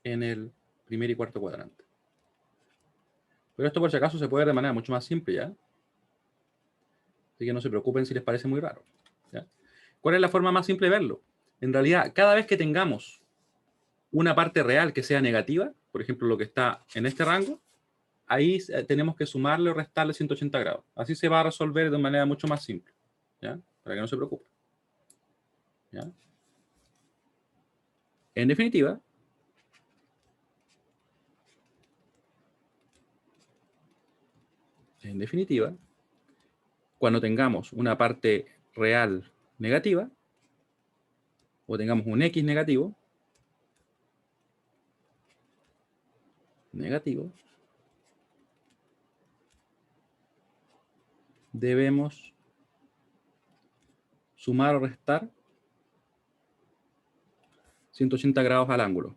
en el primer y cuarto cuadrante. Pero esto por si acaso se puede ver de manera mucho más simple, ¿ya? Así que no se preocupen si les parece muy raro, ¿ya? ¿Cuál es la forma más simple de verlo? En realidad, cada vez que tengamos una parte real que sea negativa, por ejemplo, lo que está en este rango, ahí tenemos que sumarle o restarle 180 grados. Así se va a resolver de manera mucho más simple, ¿ya? Para que no se preocupen, ¿ya? En definitiva, cuando tengamos una parte real negativa, o tengamos un x negativo, debemos sumar o restar 180 grados al ángulo.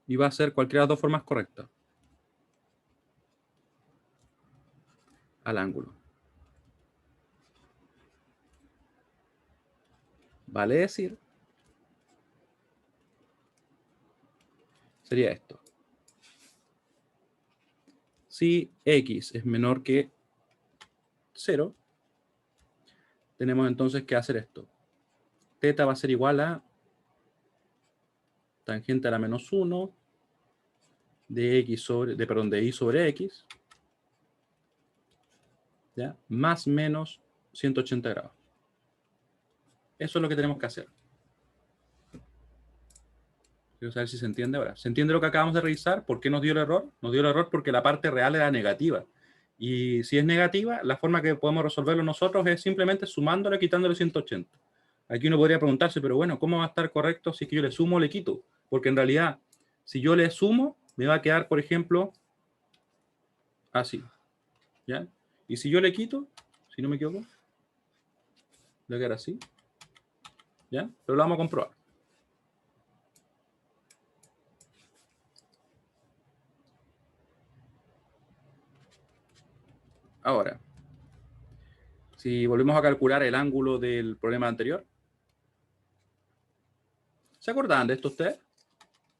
Y va a ser cualquiera de las dos formas correctas. Al ángulo. Vale decir sería esto. Si x es menor que 0, tenemos entonces que hacer esto. Teta va a ser igual a tangente a la menos 1 de y sobre x, ¿ya? Más menos 180 grados. Eso es lo que tenemos que hacer. Quiero saber si se entiende ahora. ¿Se entiende lo que acabamos de revisar? ¿Por qué nos dio el error? Nos dio el error porque la parte real era negativa. Y si es negativa, la forma que podemos resolverlo nosotros es simplemente sumándole y quitándole 180. Aquí uno podría preguntarse, pero bueno, ¿cómo va a estar correcto si es que yo le sumo o le quito? Porque en realidad, si yo le sumo, me va a quedar, por ejemplo, así. ¿Ya? Y si yo le quito, si no me equivoco, le va a quedar así. ¿Ya? Pero lo vamos a comprobar. Ahora, si volvemos a calcular el ángulo del problema anterior, ¿se acordaban de esto ustedes?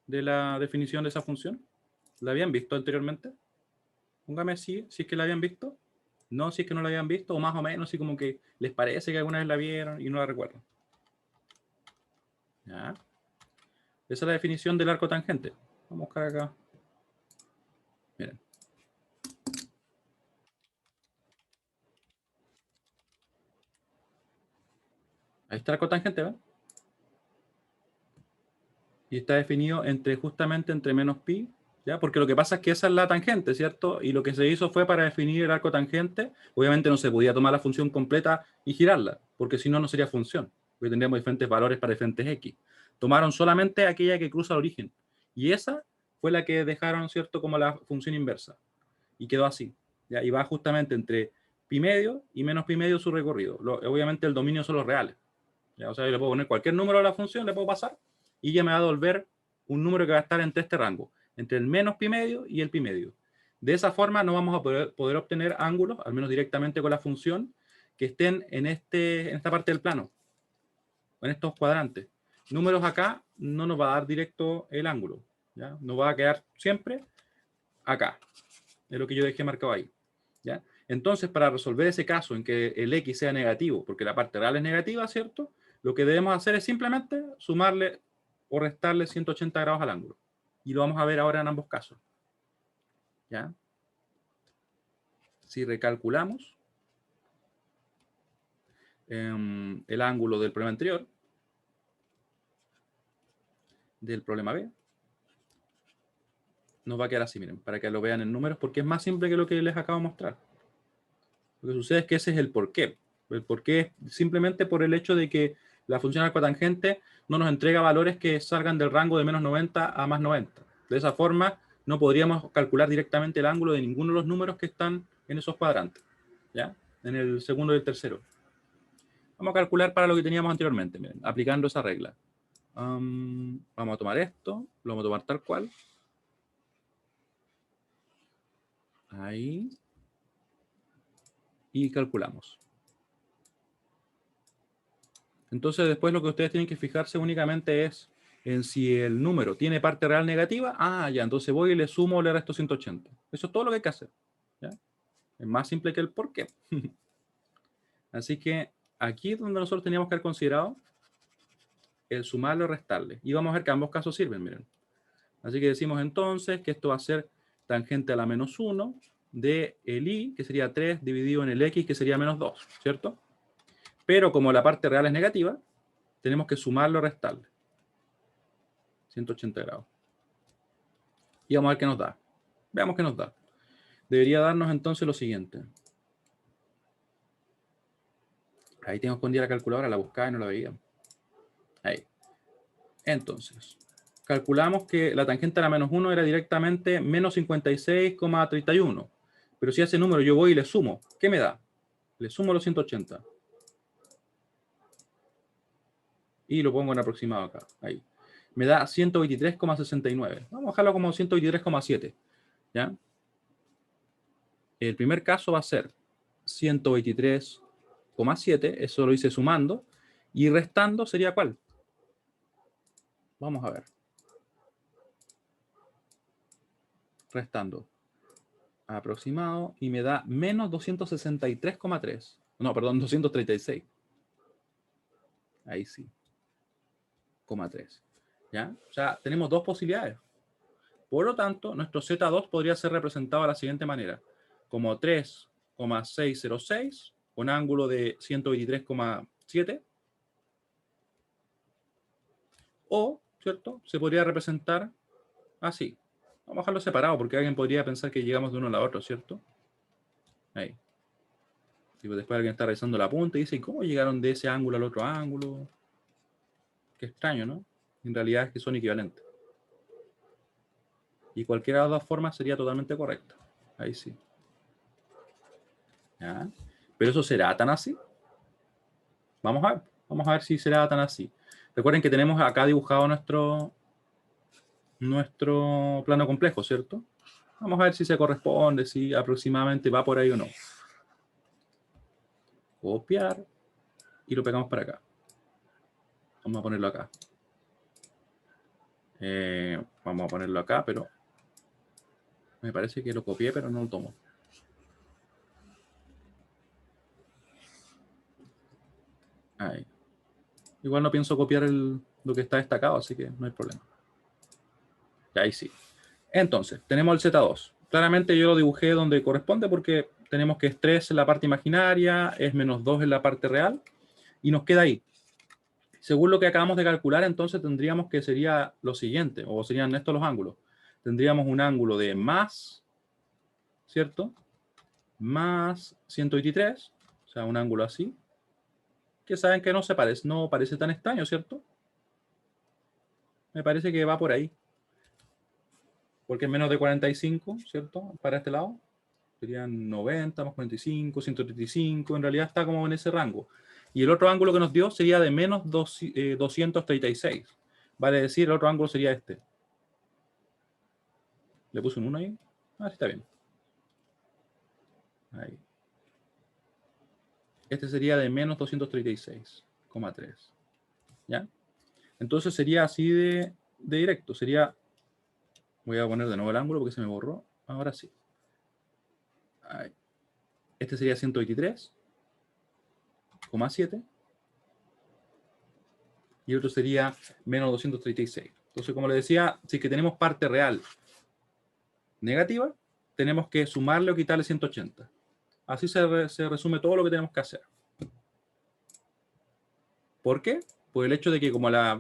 ¿De la definición de esa función? ¿La habían visto anteriormente? Póngame sí, si es que la habían visto. No, si es que no la habían visto, o más o menos, si como que les parece que alguna vez la vieron y no la recuerdan. ¿Ya? Esa es la definición del arco tangente. Vamos a buscar acá. Miren. Ahí está el arco tangente, ¿ven? Y está definido justamente entre menos pi, ¿ya? Porque lo que pasa es que esa es la tangente, ¿cierto? Y lo que se hizo fue para definir el arco tangente. Obviamente no se podía tomar la función completa y girarla, porque si no, no sería función, porque tendríamos diferentes valores para diferentes x. Tomaron solamente aquella que cruza el origen. Y esa fue la que dejaron, ¿cierto? Como la función inversa. Y quedó así, ¿ya? Y va justamente entre pi medio y menos pi medio su recorrido. Obviamente el dominio son los reales, ¿ya? O sea, yo le puedo poner cualquier número a la función, le puedo pasar, y ya me va a devolver un número que va a estar entre este rango, entre el menos pi medio y el pi medio. De esa forma no vamos a poder obtener ángulos, al menos directamente con la función, que estén en esta parte del plano, en estos cuadrantes. Números acá no nos va a dar directo el ángulo, ¿ya? Nos va a quedar siempre acá, es lo que yo dejé marcado ahí, ¿ya? Entonces, para resolver ese caso en que el x sea negativo, porque la parte real es negativa, ¿cierto? Lo que debemos hacer es simplemente sumarle o restarle 180 grados al ángulo. Y lo vamos a ver ahora en ambos casos, ¿ya? Si recalculamos el ángulo del problema anterior, del problema B, nos va a quedar así, miren, para que lo vean en números, porque es más simple que lo que les acabo de mostrar. Lo que sucede es que ese es el porqué. El porqué es simplemente por el hecho de que la función arcotangente no nos entrega valores que salgan del rango de menos 90 a más 90. De esa forma, no podríamos calcular directamente el ángulo de ninguno de los números que están en esos cuadrantes, ¿ya? En el segundo y el tercero. Vamos a calcular para lo que teníamos anteriormente, miren, aplicando esa regla. Vamos a tomar esto, lo vamos a tomar tal cual. Ahí. Y calculamos. Entonces después lo que ustedes tienen que fijarse únicamente es en si el número tiene parte real negativa. Ah, ya, entonces voy y le sumo o le resto 180. Eso es todo lo que hay que hacer, ¿ya? Es más simple que el por qué. Así que aquí es donde nosotros teníamos que haber considerado el sumarle o restarle. Y vamos a ver que ambos casos sirven, miren. Así que decimos entonces que esto va a ser tangente a la menos 1 de el i, que sería 3, dividido en el x, que sería menos 2, ¿cierto? Pero como la parte real es negativa, tenemos que sumarlo o restarle. 180 grados. Y vamos a ver qué nos da. Veamos qué nos da. Debería darnos entonces lo siguiente. Ahí tengo escondida la calculadora, la buscaba y no la veía. Ahí. Entonces, calculamos que la tangente a la menos 1 era directamente menos 56,31. Pero si a ese número yo voy y le sumo, ¿qué me da? Le sumo los 180. Y lo pongo en aproximado acá. Ahí. Me da 123,69. Vamos a dejarlo como 123,7. ¿Ya? El primer caso va a ser 123,7. Eso lo hice sumando. Y restando sería ¿cuál? Vamos a ver. restando aproximado y me da menos 263,3. No, perdón, 236. Ahí sí. 3. ¿Ya? O sea, tenemos dos posibilidades. Por lo tanto, nuestro Z2 podría ser representado de la siguiente manera. Como 3,606, con ángulo de 123,7. O, ¿cierto? Se podría representar así. Vamos a dejarlo separado porque alguien podría pensar que llegamos de uno a la otro, ¿cierto? Ahí. Y después alguien está revisando la punta y dice, ¿cómo llegaron de ese ángulo al otro ángulo? Qué extraño, ¿no? En realidad es que son equivalentes. Y cualquiera de las dos formas sería totalmente correcta. Ahí sí. ¿Ya? Pero eso será tan así. Vamos a ver si será tan así. Recuerden que tenemos acá dibujado nuestro plano complejo, ¿cierto? Vamos a ver si se corresponde, si aproximadamente va por ahí o no. Copiar y lo pegamos para acá. Vamos a ponerlo acá. Vamos a ponerlo acá, pero me parece que lo copié, pero no lo tomo. Ahí. Igual no pienso copiar lo que está destacado, así que no hay problema. Y ahí sí. Entonces, tenemos el Z2. Claramente yo lo dibujé donde corresponde porque tenemos que es 3 en la parte imaginaria, es menos 2 en la parte real, y nos queda ahí. Según lo que acabamos de calcular, entonces tendríamos que sería lo siguiente, o serían estos los ángulos. Tendríamos un ángulo de más, ¿cierto? Más 123, o sea, un ángulo así, que saben que no parece tan extraño, ¿cierto? Me parece que va por ahí. Porque es menos de 45, ¿cierto? Para este lado. Serían 90 más 45, 135. En realidad está como en ese rango. Y el otro ángulo que nos dio sería de menos 236. Vale decir, el otro ángulo sería este. ¿Le puse un 1 ahí? Ah, sí, está bien. Ahí. Este sería de menos 236,3. ¿Ya? Entonces sería así de directo. Sería... Voy a poner de nuevo el ángulo porque se me borró. Ahora sí. Ahí. Este sería 123,7. Y otro sería menos 236. Entonces, como les decía, si es que tenemos parte real negativa, tenemos que sumarle o quitarle 180. Así se resume todo lo que tenemos que hacer. ¿Por qué? Por el hecho de que como la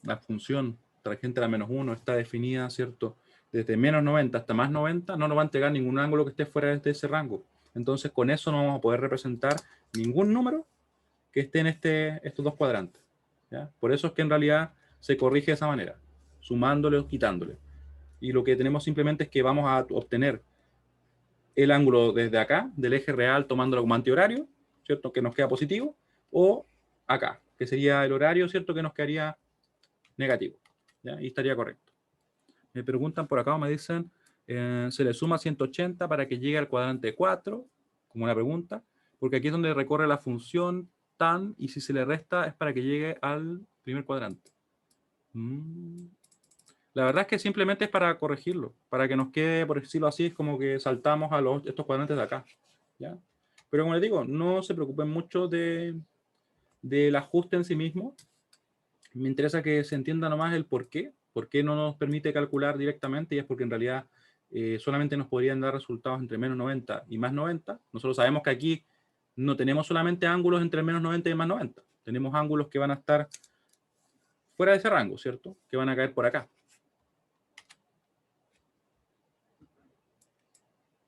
la función tangente a la menos 1 está definida, ¿cierto? Desde menos 90 hasta más 90, no nos va a entregar ningún ángulo que esté fuera de ese rango. Entonces, con eso no vamos a poder representar ningún número que esté en estos dos cuadrantes. ¿Ya? Por eso es que en realidad se corrige de esa manera, sumándole o quitándole. Y lo que tenemos simplemente es que vamos a obtener el ángulo desde acá, del eje real, tomándolo como antihorario, ¿cierto? Que nos queda positivo, o acá, que sería el horario, ¿cierto? Que nos quedaría negativo. ¿Ya? Y estaría correcto. Me preguntan por acá o me dicen, se le suma 180 para que llegue al cuadrante 4, como una pregunta, porque aquí es donde recorre la función tan, y si se le resta es para que llegue al primer cuadrante. La verdad es que simplemente es para corregirlo, para que nos quede, por decirlo así, es como que saltamos a estos cuadrantes de acá. ¿Ya? Pero como les digo, no se preocupen mucho del ajuste en sí mismo. Me interesa que se entienda nomás el por qué no nos permite calcular directamente, y es porque en realidad solamente nos podrían dar resultados entre menos 90 y más 90. Nosotros sabemos que aquí no tenemos solamente ángulos entre menos 90 y más 90. Tenemos ángulos que van a estar fuera de ese rango, ¿cierto? Que van a caer por acá.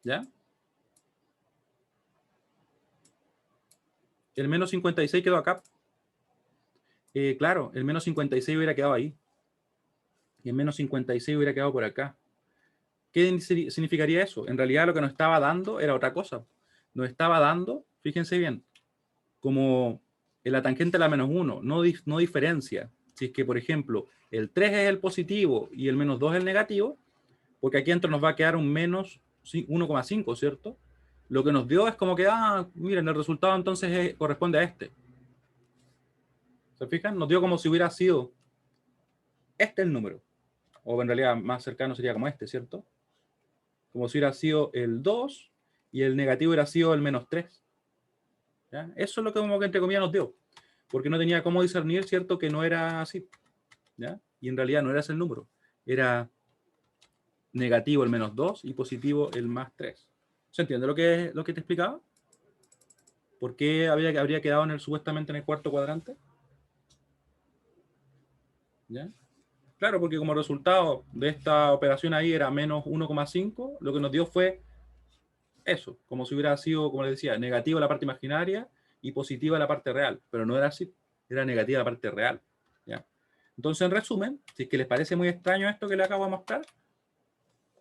¿Ya? El menos 56 quedó acá. Claro, el menos 56 hubiera quedado ahí. Y el menos 56 hubiera quedado por acá. ¿Qué significaría eso? En realidad lo que nos estaba dando era otra cosa. Nos estaba dando, fíjense bien, como la tangente a la menos 1, no diferencia. Si es que, por ejemplo, el 3 es el positivo y el menos 2 es el negativo, porque aquí dentro nos va a quedar un menos 1,5, ¿cierto? Lo que nos dio es como que, miren, el resultado entonces corresponde a este. ¿Se fijan? Nos dio como si hubiera sido este el número. O en realidad más cercano sería como este, ¿cierto? Como si hubiera sido el 2 y el negativo hubiera sido el -3. ¿Ya? Eso es lo que como que entre comillas nos dio. Porque no tenía cómo discernir, ¿cierto? Que no era así. ¿Ya? Y en realidad no era ese el número. Era negativo el -2 y positivo el +3. ¿Se entiende lo que te explicaba? ¿Por qué habría quedado supuestamente en el cuarto cuadrante? ¿Ya? Claro, porque como resultado de esta operación ahí era -1,5, lo que nos dio fue eso, como si hubiera sido, como les decía, negativa la parte imaginaria y positiva la parte real, pero no era así, era negativa la parte real. ¿Ya? Entonces, en resumen, si es que les parece muy extraño esto que les acabo de mostrar,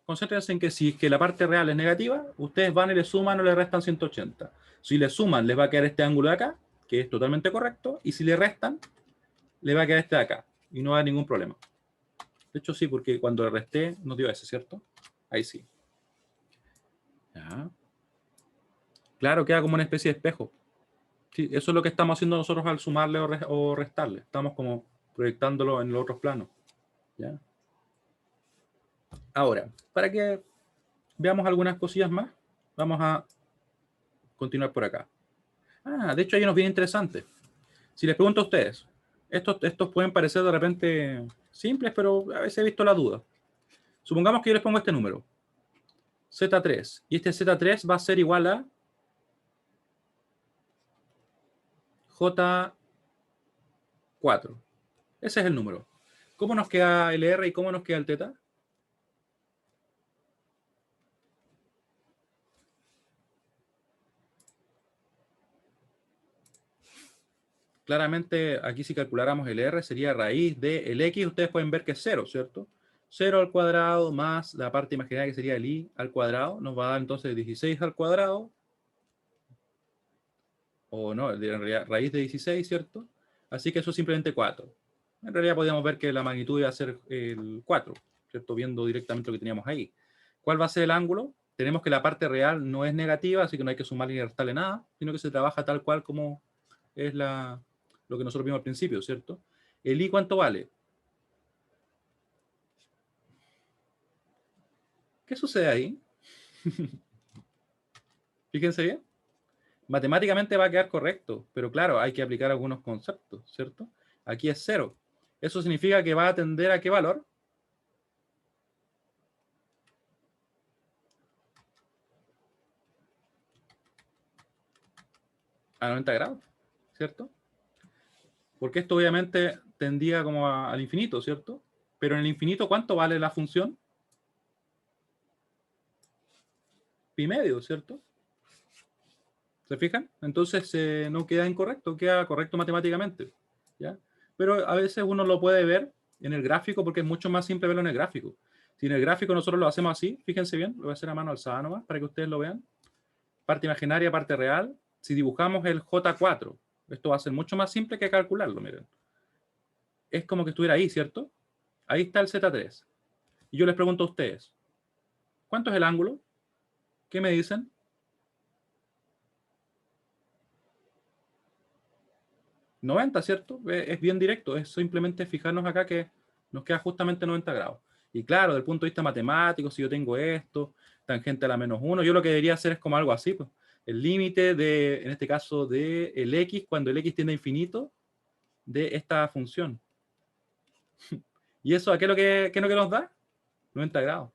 concéntrense en que si es que la parte real es negativa, ustedes van y le suman o le restan 180. Si le suman, les va a quedar este ángulo de acá, que es totalmente correcto, y si le restan, le va a quedar este de acá, y no va a haber ningún problema. De hecho, sí, porque cuando le resté, nos dio ese, ¿cierto? Ahí sí. ¿Ya? Claro, queda como una especie de espejo. Sí, eso es lo que estamos haciendo nosotros al sumarle o restarle. Estamos como proyectándolo en los otros planos. ¿Ya? Ahora, para que veamos algunas cosillas más, vamos a continuar por acá. De hecho hay unos bien interesantes. Si les pregunto a ustedes, estos pueden parecer de repente simples, pero a veces he visto la duda. Supongamos que yo les pongo este número, Z3, y este Z3 va a ser igual a J4. Ese es el número. ¿Cómo nos queda el R y cómo nos queda el teta? Claramente, aquí si calculáramos el R sería raíz de el X, ustedes pueden ver que es 0, ¿cierto? 0 al cuadrado más la parte imaginaria que sería el Y al cuadrado, nos va a dar entonces 16 al cuadrado, o no, en realidad raíz de 16, ¿cierto? Así que eso es simplemente 4. En realidad podríamos ver que la magnitud iba a ser el 4, ¿cierto? Viendo directamente lo que teníamos ahí. ¿Cuál va a ser el ángulo? Tenemos que la parte real no es negativa, así que no hay que sumarle ni restarle nada, sino que se trabaja tal cual como es lo que nosotros vimos al principio, ¿cierto? ¿El I cuánto vale? ¿Qué sucede ahí? Fíjense bien. Matemáticamente va a quedar correcto, pero claro, hay que aplicar algunos conceptos, ¿cierto? Aquí es 0. Eso significa que va a tender a qué valor? A 90 grados, ¿cierto? Porque esto obviamente tendía como al infinito, ¿cierto? Pero en el infinito, ¿cuánto vale la función? Pi medio, ¿cierto? ¿Se fijan? Entonces no queda incorrecto, queda correcto matemáticamente. ¿Ya? Pero a veces uno lo puede ver en el gráfico porque es mucho más simple verlo en el gráfico. Si en el gráfico nosotros lo hacemos así, fíjense bien, lo voy a hacer a mano alzada nomás para que ustedes lo vean. Parte imaginaria, parte real. Si dibujamos el J4, esto va a ser mucho más simple que calcularlo, miren. Es como que estuviera ahí, ¿cierto? Ahí está el Z3. Y yo les pregunto a ustedes, ¿cuánto es el ángulo? ¿Qué me dicen? 90, ¿cierto? Es bien directo, es simplemente fijarnos acá que nos queda justamente 90 grados. Y claro, desde el punto de vista matemático, si yo tengo esto, tangente a la -1, yo lo que debería hacer es como algo así, pues. El límite de, en este caso, de el X, cuando el X tiende a infinito, de esta función. ¿Y eso a qué es lo que nos da? 90 grados.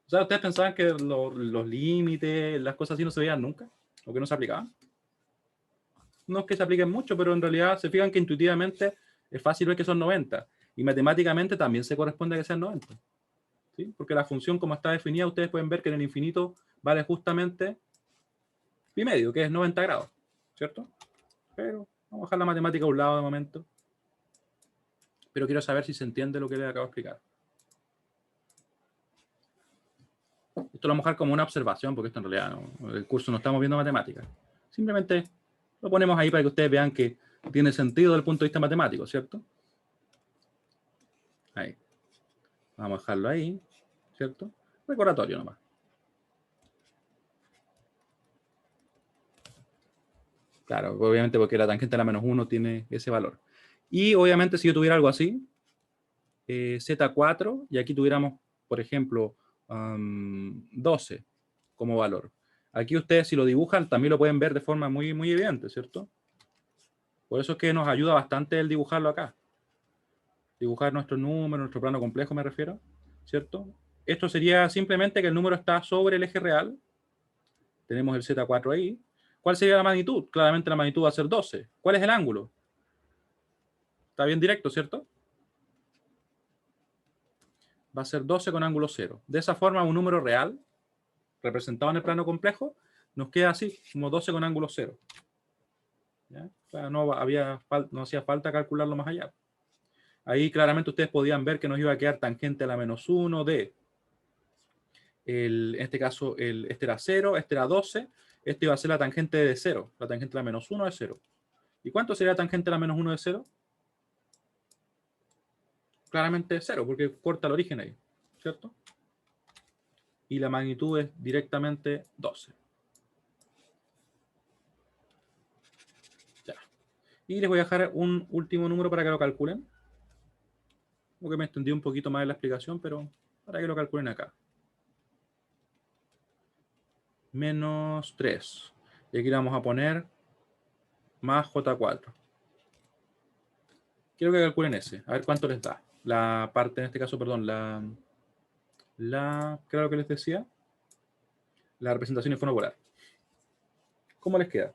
O sea, ¿ustedes pensaban que los límites, las cosas así no se veían nunca? ¿O que no se aplicaban? No es que se apliquen mucho, pero en realidad se fijan que intuitivamente es fácil ver que son 90. Y matemáticamente también se corresponde a que sean 90. ¿Sí? Porque la función como está definida, ustedes pueden ver que en el infinito vale justamente pi medio, que es 90 grados. ¿Cierto? Pero vamos a dejar la matemática a un lado de momento. Pero quiero saber si se entiende lo que les acabo de explicar. Esto lo vamos a dejar como una observación, porque esto en realidad no, el curso no estamos viendo matemáticas. Simplemente lo ponemos ahí para que ustedes vean que tiene sentido desde el punto de vista matemático, ¿cierto? Ahí. Vamos a dejarlo ahí, ¿cierto? Recordatorio nomás. Claro, obviamente porque la tangente a la -1 tiene ese valor. Y obviamente si yo tuviera algo así, Z4, y aquí tuviéramos, por ejemplo, 12 como valor. Aquí ustedes si lo dibujan también lo pueden ver de forma muy, muy evidente, ¿cierto? Por eso es que nos ayuda bastante el dibujarlo acá. Dibujar nuestro número, nuestro plano complejo me refiero, ¿cierto? Esto sería simplemente que el número está sobre el eje real. Tenemos el Z4 ahí. ¿Cuál sería la magnitud? Claramente la magnitud va a ser 12. ¿Cuál es el ángulo? Está bien directo, ¿cierto? Va a ser 12 con ángulo 0. De esa forma, un número real, representado en el plano complejo, nos queda así, como 12 con ángulo 0. ¿Ya? O sea, no hacía falta calcularlo más allá. Ahí claramente ustedes podían ver que nos iba a quedar tangente a la menos 1 de, en este caso, este era 0, este era 12, este iba a ser la tangente de 0, la tangente a la menos 1 de 0. ¿Y cuánto sería la tangente a la menos 1 de 0? Claramente 0, porque corta el origen ahí, ¿cierto? Y la magnitud es directamente 12. Ya. Y les voy a dejar un último número para que lo calculen. Creo que me extendí un poquito más en la explicación, pero para que lo calculen acá. Menos 3. Y aquí le vamos a poner más J4. Quiero que calculen ese. A ver cuánto les da. La parte, en este caso, perdón, ¿qué era lo que les decía? La representación infonopolar. ¿Cómo les queda?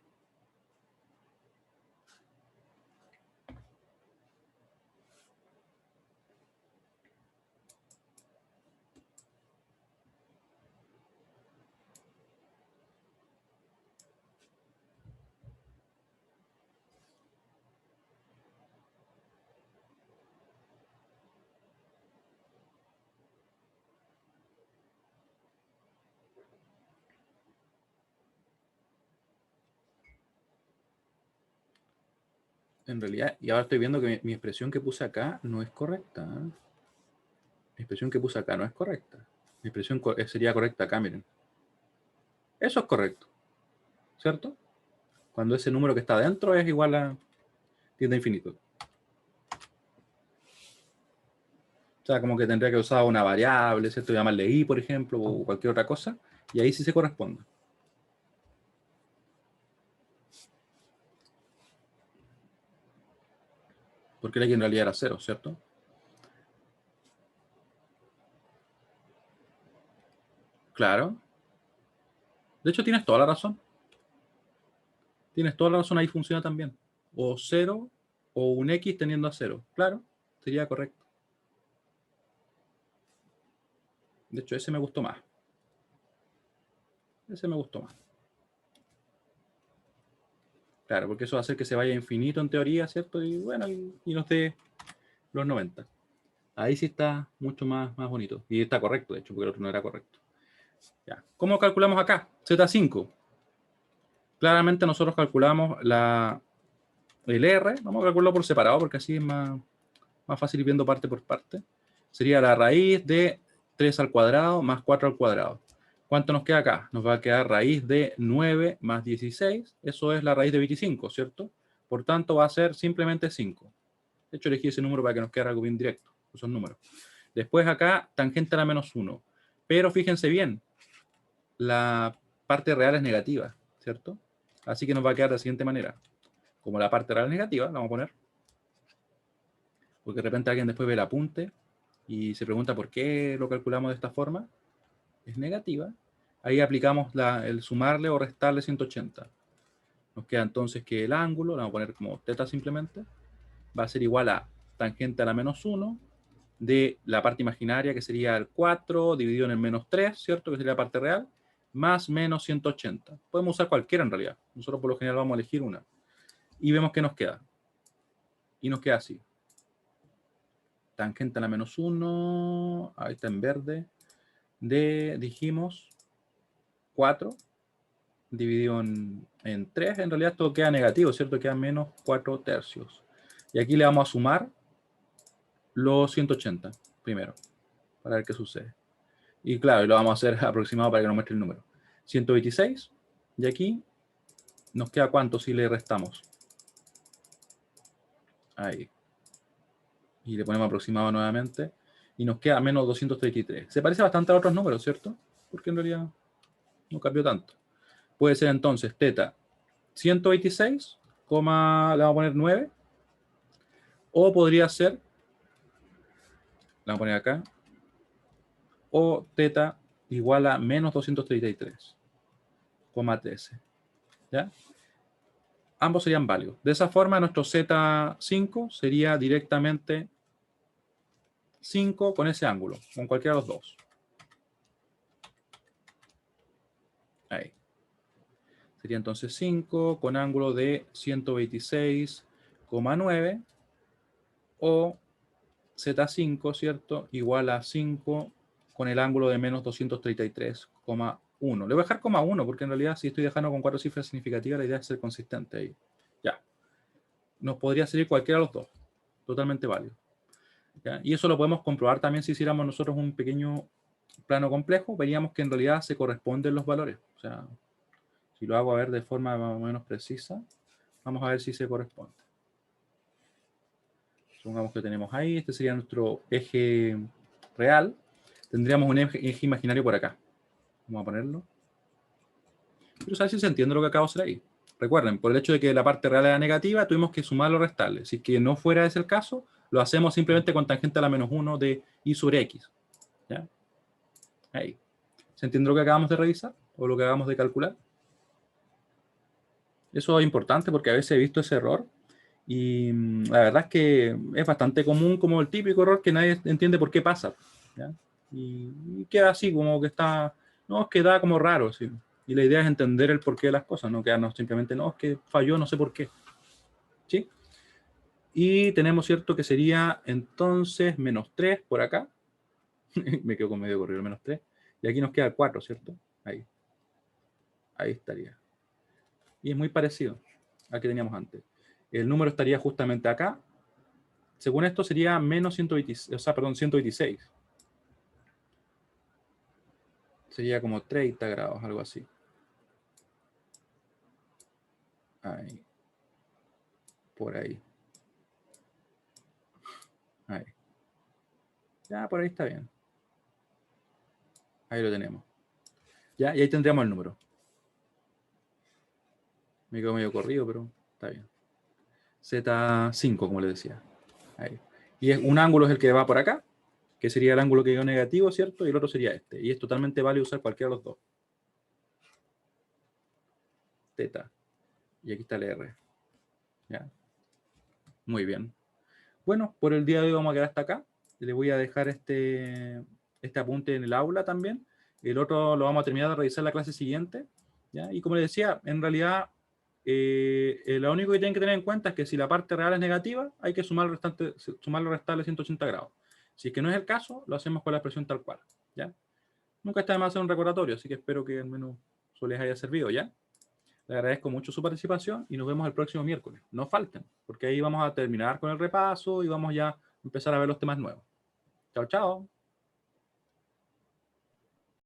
En realidad, y ahora estoy viendo que mi expresión que puse acá no es correcta. Mi expresión que puse acá no es correcta. Mi expresión sería correcta acá, miren. Eso es correcto, ¿cierto? Cuando ese número que está dentro es igual a tiende a infinito. O sea, como que tendría que usar una variable, ¿cierto? Llamarle i, por ejemplo, o cualquier otra cosa, y ahí sí se corresponde. Porque aquí en realidad era 0, ¿cierto? Claro. De hecho, tienes toda la razón. Tienes toda la razón, ahí funciona también. O 0 o un x teniendo a 0. Claro, sería correcto. De hecho, ese me gustó más. Ese me gustó más. Claro, porque eso va a hacer que se vaya a infinito en teoría, ¿cierto? Y bueno, y nos dé los 90. Ahí sí está mucho más bonito. Y está correcto, de hecho, porque el otro no era correcto. Ya. ¿Cómo calculamos acá? Z5. Claramente nosotros calculamos el R. Vamos a calcularlo por separado porque así es más fácil ir viendo parte por parte. Sería la raíz de 3 al cuadrado más 4 al cuadrado. ¿Cuánto nos queda acá? Nos va a quedar raíz de 9 más 16. Eso es la raíz de 25, ¿cierto? Por tanto, va a ser simplemente 5. De hecho, elegí ese número para que nos quede algo bien directo. Esos números. Después acá, tangente a la menos 1. Pero fíjense bien, la parte real es negativa, ¿cierto? Así que nos va a quedar de la siguiente manera. Como la parte real es negativa, la vamos a poner. Porque de repente alguien después ve el apunte y se pregunta por qué lo calculamos de esta forma. Es negativa. Ahí aplicamos el sumarle o restarle 180. Nos queda entonces que el ángulo, lo vamos a poner como teta simplemente, va a ser igual a tangente a la menos 1 de la parte imaginaria, que sería el 4 dividido en el menos 3, ¿cierto? Que sería la parte real, más menos 180. Podemos usar cualquiera en realidad. Nosotros por lo general vamos a elegir una. Y vemos que nos queda. Y nos queda así. Tangente a la menos 1, ahí está en verde, dijimos, 4 dividido en 3. En realidad esto queda negativo, ¿cierto? Queda menos 4 tercios. Y aquí le vamos a sumar los 180 primero, para ver qué sucede. Y claro, lo vamos a hacer aproximado para que nos muestre el número. 126. Y aquí nos queda cuánto si le restamos. Ahí. Y le ponemos aproximado nuevamente. Y nos queda menos 233. Se parece bastante a otros números, ¿cierto? Porque en realidad no cambió tanto. Puede ser entonces teta 126, le vamos a poner 9. O podría ser, le vamos a poner acá, o teta igual a menos 233,13. ¿Ya? Ambos serían válidos. De esa forma, nuestro Z5 sería directamente 5 con ese ángulo, con cualquiera de los dos. Ahí. Sería entonces 5 con ángulo de 126,9 o Z5, ¿cierto? Igual a 5 con el ángulo de menos 233,1. Le voy a dejar coma 1 porque en realidad si estoy dejando con 4 cifras significativas, la idea es ser consistente ahí. Ya. Nos podría salir cualquiera de los dos. Totalmente válido. ¿Ya? Y eso lo podemos comprobar también si hiciéramos nosotros un pequeño plano complejo. Veríamos que en realidad se corresponden los valores. O sea, si lo hago a ver de forma más o menos precisa, vamos a ver si se corresponde. Supongamos que tenemos ahí, este sería nuestro eje real. Tendríamos un eje imaginario por acá. Vamos a ponerlo. Quiero saber si se entiende lo que acabo de hacer ahí. Recuerden, por el hecho de que la parte real era negativa, tuvimos que sumarlo o restarle. Si es que no fuera ese el caso, lo hacemos simplemente con tangente a la menos 1 de y sobre x. ¿Ya? Ahí. ¿Se entiende lo que acabamos de revisar? ¿O lo que acabamos de calcular? Eso es importante porque a veces he visto ese error y la verdad es que es bastante común, como el típico error que nadie entiende por qué pasa. ¿Ya? Y queda así, como que está, no, es que da como raro. ¿Sí? Y la idea es entender el porqué de las cosas, no quedarnos simplemente, no, es que falló, no sé por qué. ¿Sí? Y tenemos, ¿cierto? Que sería entonces menos 3 por acá. Me quedo con medio corrido, menos 3. Y aquí nos queda 4, ¿cierto? Ahí. Ahí estaría. Y es muy parecido al que teníamos antes. El número estaría justamente acá. Según esto sería menos 126, o sea, perdón, 126. Sería como 30 grados, algo así. Ahí. Por ahí. Ahí. Ya, por ahí está bien. Ahí lo tenemos. Ya, y ahí tendríamos el número. Me quedo medio corrido, pero está bien. Z5, como le decía. Ahí. Y un ángulo es el que va por acá, que sería el ángulo que dio negativo, ¿cierto? Y el otro sería este. Y es totalmente válido usar cualquiera de los dos. Teta. Y aquí está el R. ¿Ya? Muy bien. Bueno, por el día de hoy vamos a quedar hasta acá. Le voy a dejar este apunte en el aula también. El otro lo vamos a terminar de revisar la clase siguiente. ¿Ya? Y como les decía, en realidad, lo único que tienen que tener en cuenta es que si la parte real es negativa, hay que sumarlo o restarle 180 grados. Si es que no es el caso, lo hacemos con la expresión tal cual. ¿Ya? Nunca está de más hacer un recordatorio, así que espero que al menos eso les haya servido. ¿Ya? Le agradezco mucho su participación y nos vemos el próximo miércoles. No falten, porque ahí vamos a terminar con el repaso y vamos ya a empezar a ver los temas nuevos. Chao, chao.